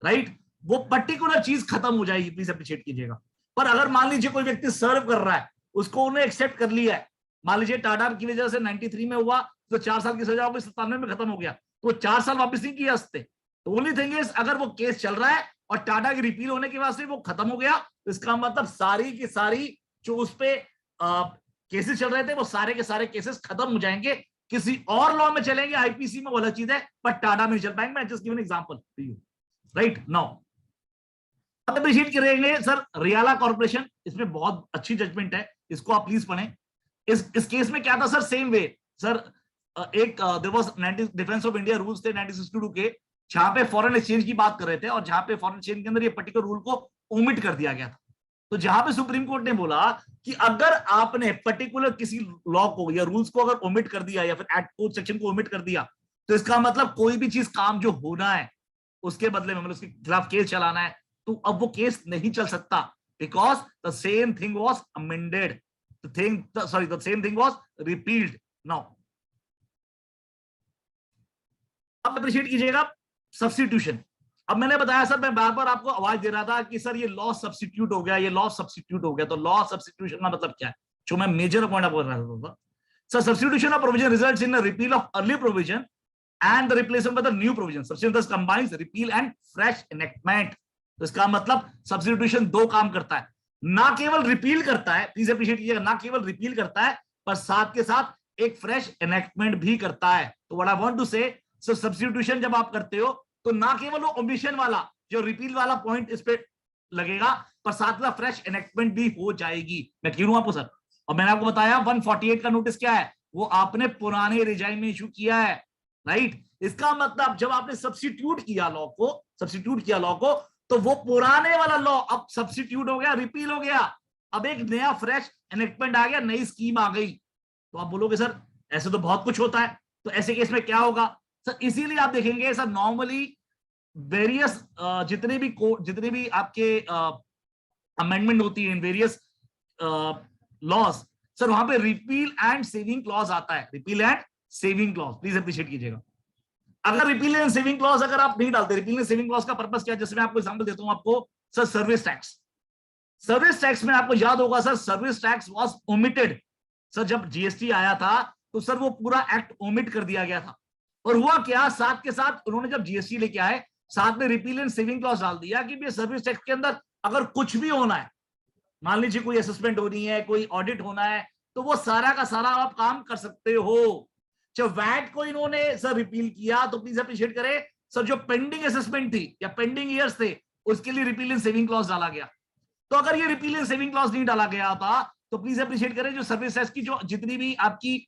राइट, वो पर्टिकुलर चीज खत्म हो जाएगी, प्लीज अप्रिशिएट कीजिएगा। पर अगर मान लीजिए कोई व्यक्ति सर्व कर रहा है, उसको उन्हें एक्सेप्ट कर लिया है, मान लीजिए टाटा की वजह से 93 में हुआ तो 4 साल की सजा हो गई, 97 में खत्म हो गया, तो 4 साल वापस नहीं किया सकते। तो ओनली थिंग इज, अगर वो केस चल रहा है और टाटा की रिपील होने के बाद से वो खत्म हो गया, तो इसका मतलब सारी की सारी जो उस पे केसेस चल रहे थे वो सारे के सारे केसेस खत्म हो जाएंगे, किसी और लॉ में चलेंगे, आईपीसी में वो अलग चीज है, पर टाटा में नहीं चल पाएंगे। मैं just give an example to you, right now. Appreciate करेंगे सर रियाला कॉर्पोरेशन, इसमें बहुत अच्छी जजमेंट है, इसको आप प्लीज पढ़ें। इस केस में क्या था सर, सेम वे सर, एक there was defence of India rules थे 1962 के, जहां पे फॉरेन एक्सचेंज की बात कर रहे थे, और जहां पे फॉरेन एक्सचेंज के अंदर ये पर्टिकुलर रूल को ओमिट कर दिया गया था। तो जहां पे सुप्रीम कोर्ट ने बोला कि अगर आपने पर्टिकुलर किसी लॉ को या रूल्स को अगर ओमिट कर दिया, या फिर एक्ट कोड सेक्शन को ओमिट कर दिया, तो इसका मतलब कोई भी चीज काम जो होना है उसके बदले में, मतलब उसके खिलाफ केस चलाना है, तो अब वो केस नहीं चल सकता, because the same thing was amended, the same thing was repealed. Now अब अप्रिशिएट कीजिएगा सब्स्टिट्यूशन। अब मैंने बताया सर, मैं बार बार आपको आवाज दे रहा था कि सर ये लॉ सब्स्टिट्यूट हो गया, ये लॉ सब्स्टिट्यूट हो गया। तो लॉ सब्स्टिट्यूशन का मतलब क्या है, जो मैं मेजर पॉइंट बोल रहा था sir, substitution of provision results in a repeal of early provision and the replacement by the new provision. Substitution thus combines repeal and fresh enactment. तो इसका मतलब सब्स्टिट्यूशन दो काम करता है, ना केवल रिपील करता है, प्लीज अप्रिशिएट कीजिएगा, ना केवल रिपील करता है, पर साथ के साथ एक फ्रेश एनेक्टमेंट भी करता है। तो what I want to say, so substitution जब आप करते हो तो ना केवल वो ओमिशन वाला जो रिपील वाला पॉइंट इस पे लगेगा, पर साथ में फ्रेश एनेक्टमेंट भी हो जाएगी। मैं क्यों आपको सर, और मैंने आपको बताया 148 का नोटिस क्या है, वो आपने पुराने रिजाइन में इशू किया है, राइट। इसका मतलब जब आपने सब्स्टिट्यूट किया लॉ को, तो वो पुराने वाला लॉ अब सब्स्टिट्यूट हो गया, रिपील हो गया, अब एक नया फ्रेश एनेक्टमेंट आ गया, नई स्कीम आ गई। तो आप बोलोगे सर ऐसे तो बहुत कुछ होता है, तो ऐसे केस में क्या होगा सर, इसीलिए आप देखेंगे सर नॉर्मली वेरियस जितने भी आपके अमेंडमेंट होती है इन वेरियस लॉज, सर वहां पे रिपील एंड सेविंग क्लॉज आता है, repeal and saving clause, please appreciate कीजिएगा। अगर रिपील एंड सेविंग क्लॉज अगर आप नहीं डालते, रिपील एंड सेविंग क्लॉज का पर्पस क्या है, जैसे मैं आपको एग्जांपल देता हूं आपको सर, सर्विस टैक्स में आपको याद होगा sir, service tax was omitted sir, जब जीएसटी आया था तो सर वो पूरा एक्ट ओमिट कर दिया गया था, और हुआ क्या, साथ के साथ उन्होंने जब जीएसटी लेके आए, साथ में रिपील एंड सेविंग क्लॉज डाल दिया कि सर्विस टैक्स के अंदर अगर कुछ भी होना है, मान लीजिए कोई असेसमेंट होनी है, कोई ऑडिट होना है, तो वो सारा का सारा आप काम कर सकते हो। जब वैट को इन्होंने सर रिपील किया, तो प्लीज अप्रिशिएट करें सर, जो पेंडिंग असेसमेंट थी या पेंडिंग ईयर्स थे, उसके लिए रिपील एंड सेविंग क्लॉज डाला गया। तो अगर ये रिपील एंड सेविंग क्लॉज नहीं डाला गया था, तो प्लीज अप्रिशिएट करें, जो सर्विस टैक्स की जो जितनी भी आपकी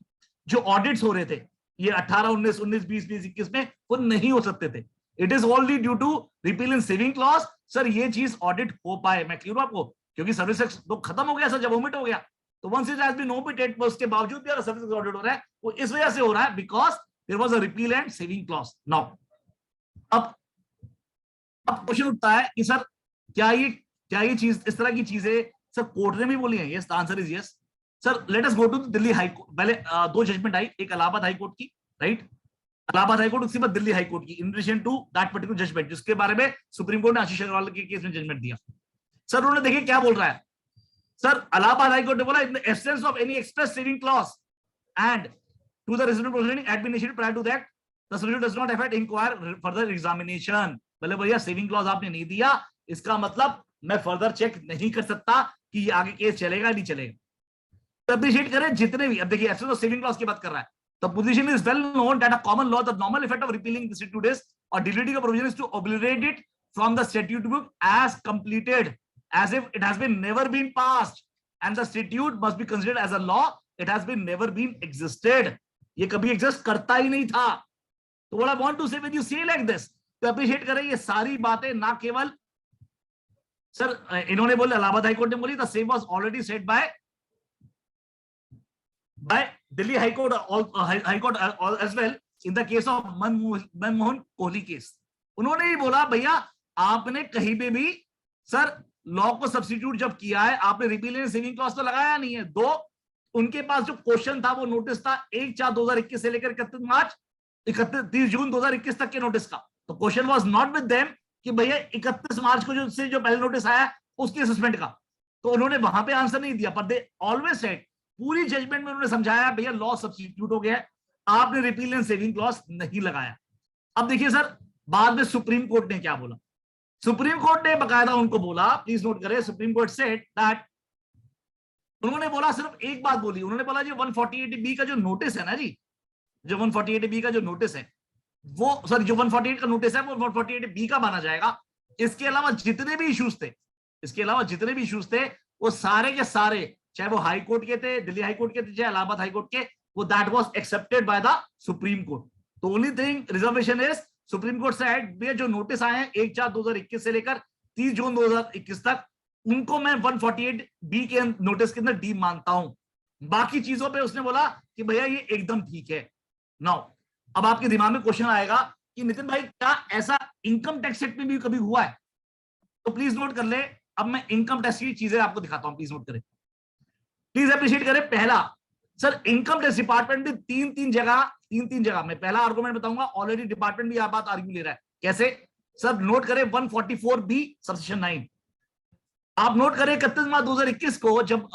जो ऑडिट्स हो रहे थे, ये 18, 19, 19, 20, 21 में, वो नहीं हो सकते थे। It is only due to repeal and saving clause sir ये चीज ऑडिट हो पाए। मैं क्लियर हूं आपको, क्योंकि सर्विस टैक्स तो खत्म हो गया सर, जब ओमिट हो गया, तो once it has been omitted, उसके बावजूद भी अगर सर्विस टैक्स ऑडिट हो रहा है, वो इस वजह से हो रहा है, because there was a repeal and saving clause. Now अब क्वेश्चन उठता है कि सर क्या ये चीज, इस तरह की चीजें सर कोर्ट ने भी बोली है? Yes, the answer is yes sir. Let us go to Delhi high court. पहले दो जजमेंट आई, एक इलाहाबाद हाई कोर्ट की, राइट, इलाहाबाद हाई कोर्ट, उसके बाद दिल्ली हाई कोर्ट की, in relation to that particular judgment, जिसके बारे में सुप्रीम कोर्ट ने आशीष अग्रवाल के केस में जजमेंट दिया। सर उन्होंने देखिए क्या बोल रहा है सर, इलाहाबाद हाई कोर्ट ने बोला, in the absence of any express saving clause and to the resident proceeding had been issued prior to that, the solution does not affect inquire further examination. बोले भैया सेविंग क्लॉज आपने नहीं दिया, इसका मतलब मैं फर्दर चेक नहीं कर सकता कि ये आगे केस चलेगा नहीं चलेगा। अप्रिशिएट करें जितने भी, अब देखिए एब्सेंस ऑफ सेविंग क्लॉज की बात कर रहा है, the position is well known that a common law, the normal effect of repealing the statute is or deleting a provision is to obliterate it from the statute book as completed, as if it has been never been passed, and the statute must be considered as a law it has been never been existed. ये कभी exist करता ही नहीं था। तो what I want to say when you say like this, तो appreciate करें ये सारी बातें ना केवल सर इन्होंने बोले, इलाहाबाद हाई कोर्ट ने बोली, the same was already said by Delhi High Court, High Court as well in the case of Manmohan Kohli case. उन्होंने ही बोला भैया आपने कहीं पे भी सर लॉ को सब्स्टिट्यूट जब किया है आपने रिपील एंड सेविंग क्लॉज तो लगाया नहीं है। दो, उनके पास जो क्वेश्चन था वो नोटिस था 1/4/2021 से लेकर 31 जून 2021 तक के नोटिस का। तो question was not with them कि भैया 31 मार्च को जो पहले नोटिस आया उसके असेसमेंट का, तो उन्होंने वहां पे आंसर नहीं दिया। पर दे ऑलवेज सेड, पूरी जजमेंट में उन्होंने समझाया भैया लॉ सब्स्टिट्यूट हो गया है, आपने रिपील एंड सेविंग क्लॉज नहीं लगाया। अब देखिए सर बाद में सुप्रीम कोर्ट ने क्या बोला। सुप्रीम कोर्ट ने बकायदा उनको बोला, प्लीज नोट करें, सुप्रीम कोर्ट सेड दैट, उन्होंने बोला सिर्फ एक बात बोली, उन्होंने बोला जी 148B का जो नोटिस है ना जी, जो 148B का जो नोटिस है वो, सॉरी जो 148 का नोटिस है वो 148B का माना जाएगा। इसके अलावा जितने भी इश्यूज थे, इसके अलावा जितने भी इश्यूज थे वो सारे के सारे, चाहे वो हाई कोर्ट के थे, दिल्ली हाई कोर्ट के थे, चाहे इलाहाबाद हाई कोर्ट के, वो that was accepted by the supreme court. तो only thing reservation is, supreme court से जो नोटिस आए हैं 1/4/2021 से लेकर 30 जून 2021 तक, उनको मैं 148B के नोटिस के अंदर डी मानता हूं। बाकी चीजों पे उसने बोला कि भैया ये एकदम ठीक है। नाउ अब आपके दिमाग में क्वेश्चन आएगा कि नितिन भाई क्या ऐसा इनकम टैक्स एक्ट में भी कभी हुआ है? तो प्लीज नोट कर ले, अब मैं इनकम टैक्स की चीजें आपको दिखाता हूं, प्लीज नोट करें, प्लीज अप्रिशिएट करें। पहला, सर इनकम टैक्स डिपार्टमेंट भी तीन जगह मैं पहला आर्गुमेंट बताऊंगा, ऑलरेडी डिपार्टमेंट भी यह बात आर्ग्यू ले रहा है। कैसे? सर नोट करें 144B सबसेक्शन 9, आप नोट करें 31 मार्च 2021 को जब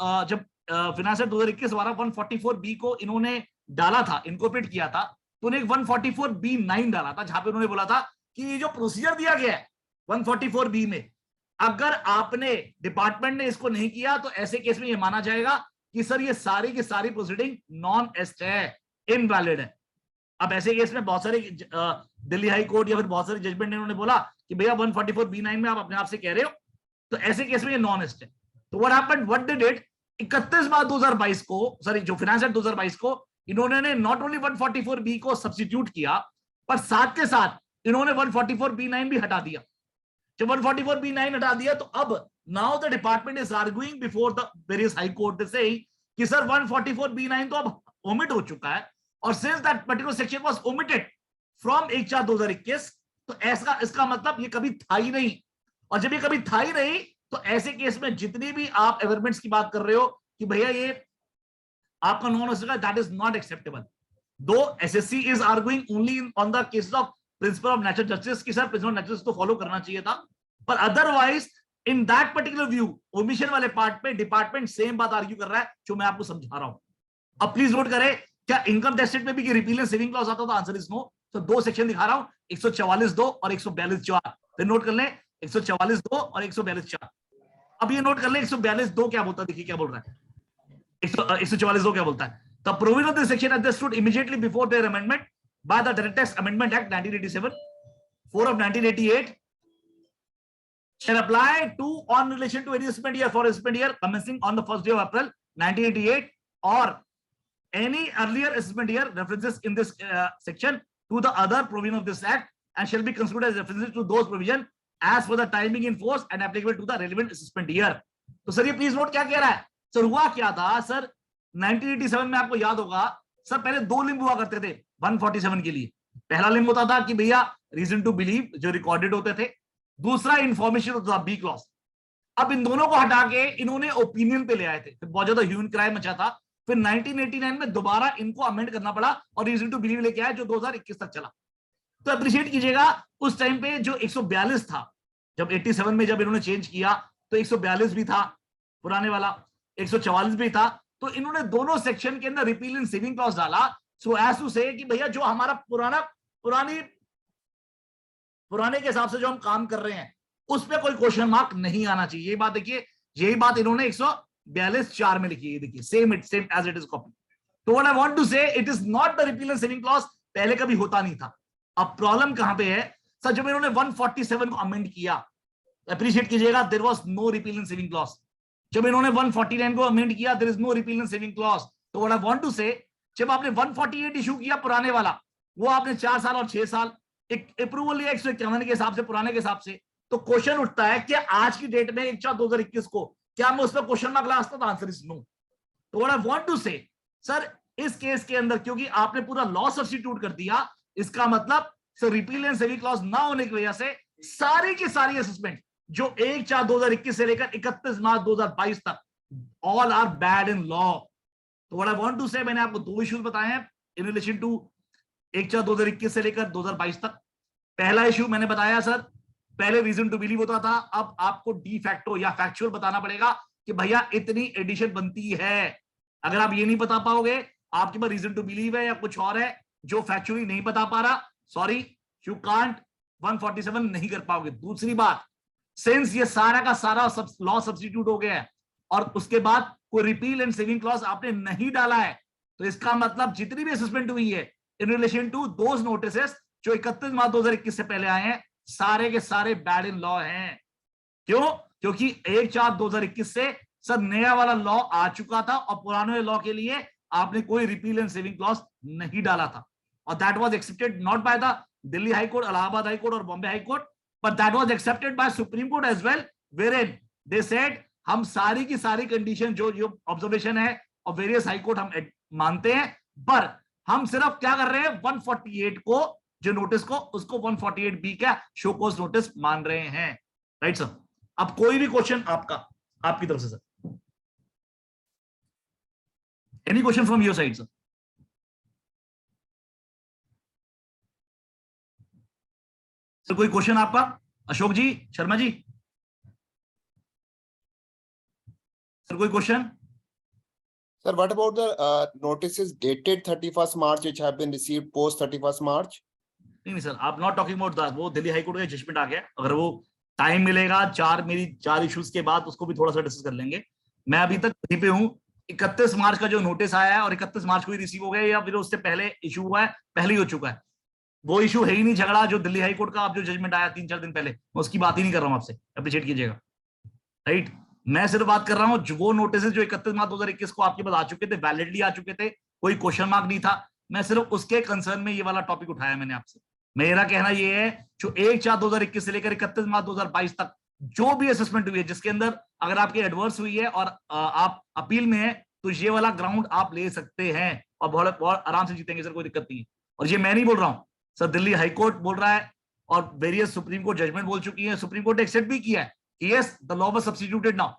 फाइनेंस एक्ट 2021 द्वारा 144B को इन्होंने डाला था, इनकॉर्पोरेट किया था, तो उन्हें 144B9 डाला था, जहां पे उन्होंने बोला था कि ये जो प्रोसीजर दिया गया है 144B में, अगर आपने डिपार्टमेंट ने इसको नहीं किया तो ऐसे केस में ये माना जाएगा कि सर ये सारी की सारी प्रोसीडिंग नॉन एस्ट है, इनवैलिड है। अब ऐसे केस में बहुत सारे दिल्ली हाई कोर्ट या फिर बहुत सारे जजमेंट ने उन्होंने बोला कि भैया 144B9 में आप अपने आप से कह रहे हो, तो ऐसे केस में ये नॉन एस्ट है। तो what happened, what they did, 31 मार्च 2022 को, सॉरी जो फाइनेंस एक्ट 2022 को, इन्होंने नॉट ओनली 144B को सब्स्टिट्यूट किया, पर साथ के साथ इन्होंने 144B9 भी हटा दिया। जब 144B9 हटा दिया तो अब now the department is arguing before the various high court से कि सर 144B9 तो अब ओमिट हो चुका है, और since that particular section was omitted from 1/4/2021, तो ऐसा इसका मतलब ये कभी था ही नहीं, और जब ये कभी था ही नहीं तो ऐसे केस में जितनी भी आप एवरमेंट्स की बात कर रहे हो कि भैया ये आपका नॉन हो सका, दैट इज नॉट एक्सेप्टेबल। दो SSC is arguing only on the cases of principle of natural justice की सर प्रिंसिपल ऑफ जस्टिस तो फॉलो करना चाहिए था, पर otherwise in that particular view omission वाले पार्ट पे डिपार्टमेंट सेम बात आर्ग्यू कर रहा है जो मैं आपको समझा रहा हूं। अब प्लीज नोट करें, क्या इनकम टैक्स एक्ट में भी रिपील एंड सेविंग क्लॉज आता था? Answer is no. तो दो सेक्शन दिखा रहा हूं, 144(2) और 142(4), फिर नोट कर लें 144(2) और 142(4). अब ये नोट कर ले 142(2) क्या बोलता है, देखिए क्या बोल रहा है 144(2) क्या बोलता है। The provision of this section understood immediately before their amendment by the Direct Tax Amendment Act 1987, 4 of 1988 shall apply to on relation to any assessment year for assessment year commencing on the 1st day of April 1988 or any earlier assessment year. References in this section to the other provision of this act and shall be considered as references to those provision as for the timing in force and applicable to the relevant assessment year. तो sir ये please note क्या कह रहा है sir, हुआ क्या था sir 1987 में आपको याद होगा सर, पहले दो लिंब हुआ करते थे 147 के लिए। पहला लिंब होता था कि भैया रीजन टू बिलीव जो रिकॉर्डेड होते थे, दूसरा इंफॉर्मेशन होता था बी क्लॉज। अब इन दोनों को हटा के इन्होंने ओपिनियन पे ले आए थे, फिर बहुत ज्यादा ह्यूमन क्राइम मचा था, फिर 1989 में दोबारा इनको अमेंड करना पड़ा और रीजन टू बिलीव लेके आए जो 2021 तक चला। तो अप्रिशिएट कीजिएगा उस टाइम पे जो 142 था, जब 87 में जब इन्होंने चेंज किया तो 142 भी था पुराने वाला, 144 भी था, तो इन्होंने दोनों सेक्शन के अंदर रिपील एंड सेविंग क्लॉज डाला सो एज टू से कि भैया जो हमारा पुराने के हिसाब से जो हम काम कर रहे हैं उस पर कोई क्वेश्चन मार्क नहीं आना चाहिए। यही बात देखिए, यही बात इन्होंने 142(4) में लिखी है, देखिए same as it is copy. तो what I want to say, it is not the repeal and saving clause, पहले कभी होता नहीं था। अब प्रॉब्लम कहां पे है सर, जब इन्होंने 147 को अमेंड किया, अप्रिशिएट कीजिएगा, there was no repeal and saving clause. जब इन्होंने 149 को अमेंड किया, there is no repeal and saving clause. तो what I want to say, जब आपने 148 इशू किया पुराने वाला, वो आपने 4 साल और 6 साल एक अप्रूवल लिया 151 के हिसाब से, पुराने के हिसाब से, तो क्वेश्चन उठता है कि आज की डेट में 1/4/2021 को क्या मैं उस पर क्वेश्चन मार्क ला सकता? Answer is no. तो what I want to say sir, इस केस के अंदर क्योंकि आपने पूरा लॉ सब्स्टिट्यूट कर दिया, इसका मतलब sir repeal and saving clause ना होने की वजह से सारी की सारी असेसमेंट जो 1/4/2021 से लेकर 31 मार्च 2022 तक, all are bad in law. तो what I want to say, मैंने आपको 2 इश्यूज बताए हैं इन रिलेशन टू 1/4/2021 से लेकर 2022 तक। पहला इश्यू मैंने बताया सर, पहले रीजन टू बिलीव होता था, अब आपको डी फैक्टो या फैक्चुअल बताना पड़ेगा कि भैया इतनी एडिशन बनती है। अगर आप ये नहीं बता पाओगे, आपके पास रीजन टू बिलीव है या कुछ और है जो फैक्चुअली नहीं बता पा रहा, सॉरी यू कांट 147 नहीं कर पाओगे। दूसरी बात, सिंस ये सारा का सारा लॉ सब्स्टिट्यूट हो गया है और उसके बाद कोई रिपील एंड सेविंग क्लॉज आपने नहीं डाला है, तो इसका मतलब जितनी भी असेसमेंट हुई है in relation to those notices जो 31 मार्च 2021 से पहले आए हैं, सारे के सारे बैड इन लॉ हैं। क्यों? क्योंकि 1/4/2021 से सर नया वाला लॉ आ चुका था और पुराने लॉ के लिए आपने कोई रिपील एंड सेविंग क्लॉज नहीं डाला था, और that was accepted not by the Delhi high court, Allahabad high court और Bombay high court, but that was accepted by supreme court as well, wherein they said हम सारी की सारी कंडीशन जो ऑब्जर्वेशन है और वेरियस हाई कोर्ट हम मानते हैं, पर हम सिर्फ क्या कर रहे हैं 148 को जो नोटिस को उसको 148 बी का शो कॉज नोटिस मान रहे हैं। राइट सर, अब कोई भी क्वेश्चन आपकी तरफ से sir, any question from your side sir? Sir कोई क्वेश्चन आपका? अशोक जी, शर्मा जी, सर कोई question? Sir, what about the notices dated 31st March which have been received post 31st March? नहीं सर, आप नॉट टॉकिंग अबाउट दैट, वो Delhi high court का judgement आ गया। अगर वो टाइम मिलेगा मेरी 4 इश्यूज के बाद उसको भी थोड़ा सा डिस्कस कर लेंगे। मैं अभी तक वहीं पे हूँ। 31 मार्च का जो नोटिस आया है और 31 मार्च को ही रिसीव हो गया या फिर उससे पहले इशू हुआ है, पहले ही हो चुका है, वो इशू है ही नहीं झगड़ा जो दिल्ली हाई कोर्ट का अब जो जजमेंट आया 3-4 दिन पहले, मैं उसकी बात ही नहीं कर रहा हूँ, आपसे अप्रिशिएट कीजिएगा। राइट, मैं सिर्फ बात कर रहा हूँ वो नोटिस जो 31 मार्च 2021 को आपके पास आ चुके थे, वैलिडली आ चुके थे, कोई क्वेश्चन मार्क नहीं था, मैं सिर्फ उसके कंसर्न में ये वाला टॉपिक उठाया मैंने आपसे। मेरा कहना ये है जो 1/4/2021 से लेकर 31 मार्च 2022 तक जो भी असेसमेंट हुई है जिसके अंदर अगर आपकी एडवर्स हुई है और आप अपील में है, तो ये वाला ग्राउंड आप ले सकते हैं और बहुत आराम से जीतेंगे सर, कोई दिक्कत नहीं है। और ये मैं नहीं बोल रहा हूं सर, दिल्ली हाई कोर्ट बोल रहा है और वेरियस सुप्रीम कोर्ट जजमेंट बोल चुकी है, सुप्रीम कोर्ट ने एक्सेप्ट भी किया है कि yes the law was substituted now.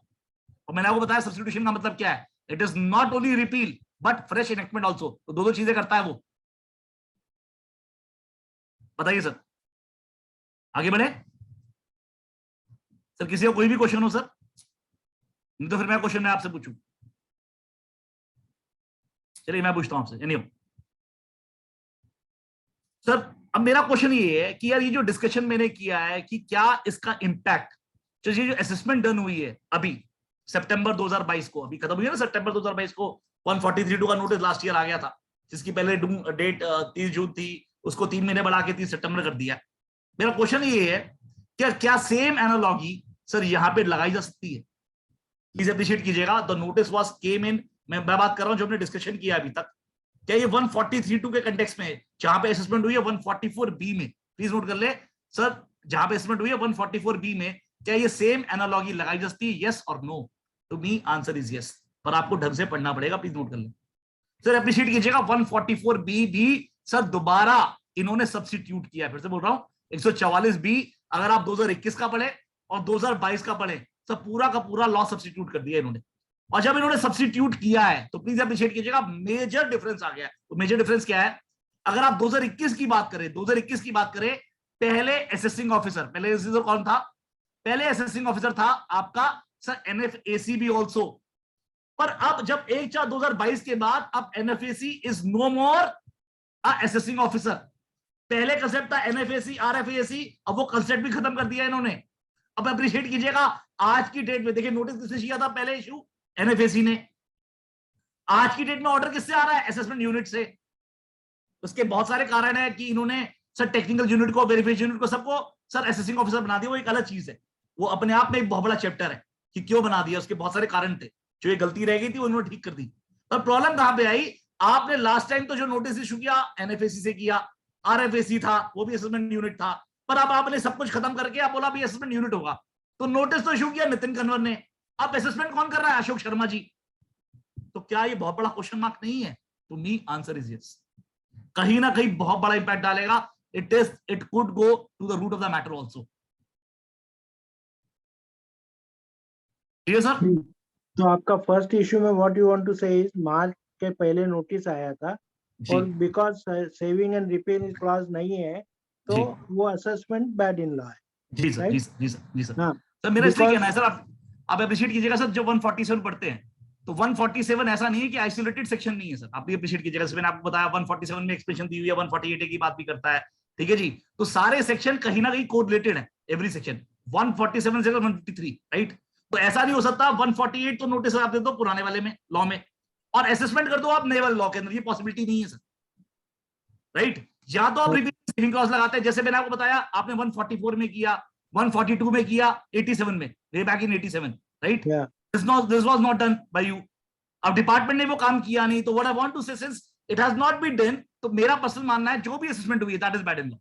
और मैंने आपको बताया सब्स्टिट्यूशन का मतलब क्या है, it is not only repeal but fresh enactment also, तो दो चीजें करता है वो। बताइए सर, आगे बढ़े सर, किसी का कोई भी क्वेश्चन हो सर, नहीं तो फिर मैं क्वेश्चन मैं आपसे पूछूं। चलिए मैं पूछता हूं आपसे। एनी सर, अब मेरा क्वेश्चन ये है कि यार ये जो डिस्कशन मैंने किया है कि क्या इसका इंपैक्ट, जो ये जो असेसमेंट डन हुई है अभी सितंबर 2022 को, अभी खत्म हुई है ना सितंबर 2022 को, 143(2) का नोटिस लास्ट ईयर आ गया था, जिसकी पहले डेट 30 जून थी, उसको 3 महीने बढ़ा के 30 सितंबर कर दिया। मेरा क्वेश्चन ये है क्या सेम एनालॉजी सर यहाँ पे लगाई जा सकती है? प्लीज अप्रिशिएट कीजिएगा। द नोटिस वाज केम इन, मैं बात कर रहा हूं जो हमने डिस्कशन किया अभी तक, क्या ये 143(2) के कंटेक्स्ट में है जहां पे असेसमेंट हुई है 144(b) में? प्लीज नोट कर ले सर, जहां पे असेसमेंट हुई है 144(b) में, क्या ये सेम एनालॉजी लगाई जा सकती है, यस और no? To me answer is yes, पर आपको ढंग से पढ़ना पड़ेगा, प्लीज नोट कर ले सर, अप्रिशिएट कीजिएगा। 144(b) भी सर दोबारा इन्होंने सब्स्टिट्यूट किया, फिर से बोल रहा हूं 144(b) अगर आप 2021 का पढ़े और 2022 का पढ़े, सब पूरा का पूरा लॉ सब्स्टिट्यूट कर दिया इन्होंने। और जब इन्होंने सब्स्टिट्यूट किया है तो प्लीज अप्रिशिएट कीजिएगा, मेजर डिफरेंस आ गया। तो मेजर डिफरेंस क्या है? अगर आप 2021 की बात करें, 2021 की बात करें, पहले असेसिंग ऑफिसर, पहले असेसिंग कौन था? पहले असेसिंग ऑफिसर था आपका सर एनएफएसीबी ऑल्सो, पर अब जब 1/4/2022 के बाद अब NFAC is no more assessing officer. पहले कंसेप्ट था एनएफएसी आरएफएसी, अब वो कंसेप्ट भी खत्म कर दिया इन्होंने। अब अप्रिशिएट कीजिएगा, आज की डेट में देखिए नोटिस किसने किया था पहले इशू? एनएफएसी ने। आज की डेट में ऑर्डर किससे आ रहा है? असेसमेंट यूनिट से। उसके बहुत सारे कारण है कि इन्होंने सर टेक्निकल यूनिट को, वेरिफिकेशन यूनिट को, सबको सर असेसिंग ऑफिसर बना दिया, वो एक अलग चीज है, वो अपने आप में एक बहुत बड़ा चैप्टर है कि क्यों बना दिया, उसके बहुत सारे कारण थे, जो ये गलती रह गई थी वो इन्होंने ठीक कर दी। पर प्रॉब्लम कहां पे आई? आपने लास्ट टाइम तो जो नोटिस इशू किया एनएफएसी से किया, आरएफएसी था, वो भी असेसमेंट यूनिट था, पर अब आपने सब कुछ खत्म करके आप बोला भी असेसमेंट यूनिट होगा, तो नोटिस तो इशू किया नितिन कन्वर ने, अब असेसमेंट कौन कर रहा है? अशोक शर्मा जी। तो क्या ये बहुत बड़ा क्वेश्चन मार्क नहीं है? To me answer is yes, कहीं ना कहीं बहुत बड़ा इंपैक्ट डालेगा। It could go to the root of the matter also. ठीक है सर? तो आपका फर्स्ट इश्यू में what you want to say is मार्च के पहले नोटिस आया था जी और because saving and repairing clause नहीं है तो जी वो असेसमेंट बैड इन लॉ है. जी सर, Right? जी सर, जी सर, जी सर. हाँ, सर मेरा इसलिए because- कहना है सर, आप अप्रिशिएट कीजिएगा सर, जो 147 पढ़ते हैं तो 147 ऐसा नहीं है कि आइसोलेटेड सेक्शन नहीं है सर, आप ये अप्रिशिएट कीजिएगा. मैंने आपको बताया 147 में एक्सप्रेशन दी हुई है, 148 की बात भी करता है. ठीक है जी, तो सारे सेक्शन कहीं ना कहीं कोरिलेटेड है, एवरी सेक्शन 147 से 153, राइट? तो ऐसा नहीं हो सकता 148 तो नोटिस आप दे दो पुराने वाले में लॉ में और असेसमेंट कर दो आप नए वाले लॉ के अंदर, ये पॉसिबिलिटी नहीं है सर, राइट? या तो आप रिपीट सेविंग क्लॉज लगाते हैं, जैसे मैंने आपको बताया आपने 144 में किया, 142 में किया, 87 में, way back in 87, right? Yeah. This was not done by you. अब डिपार्टमेंट ने वो काम किया नहीं, तो what I want to say since it has not been done, तो मेरा पर्सनल मानना है जो भी असेसमेंट हुई है that is bad in law.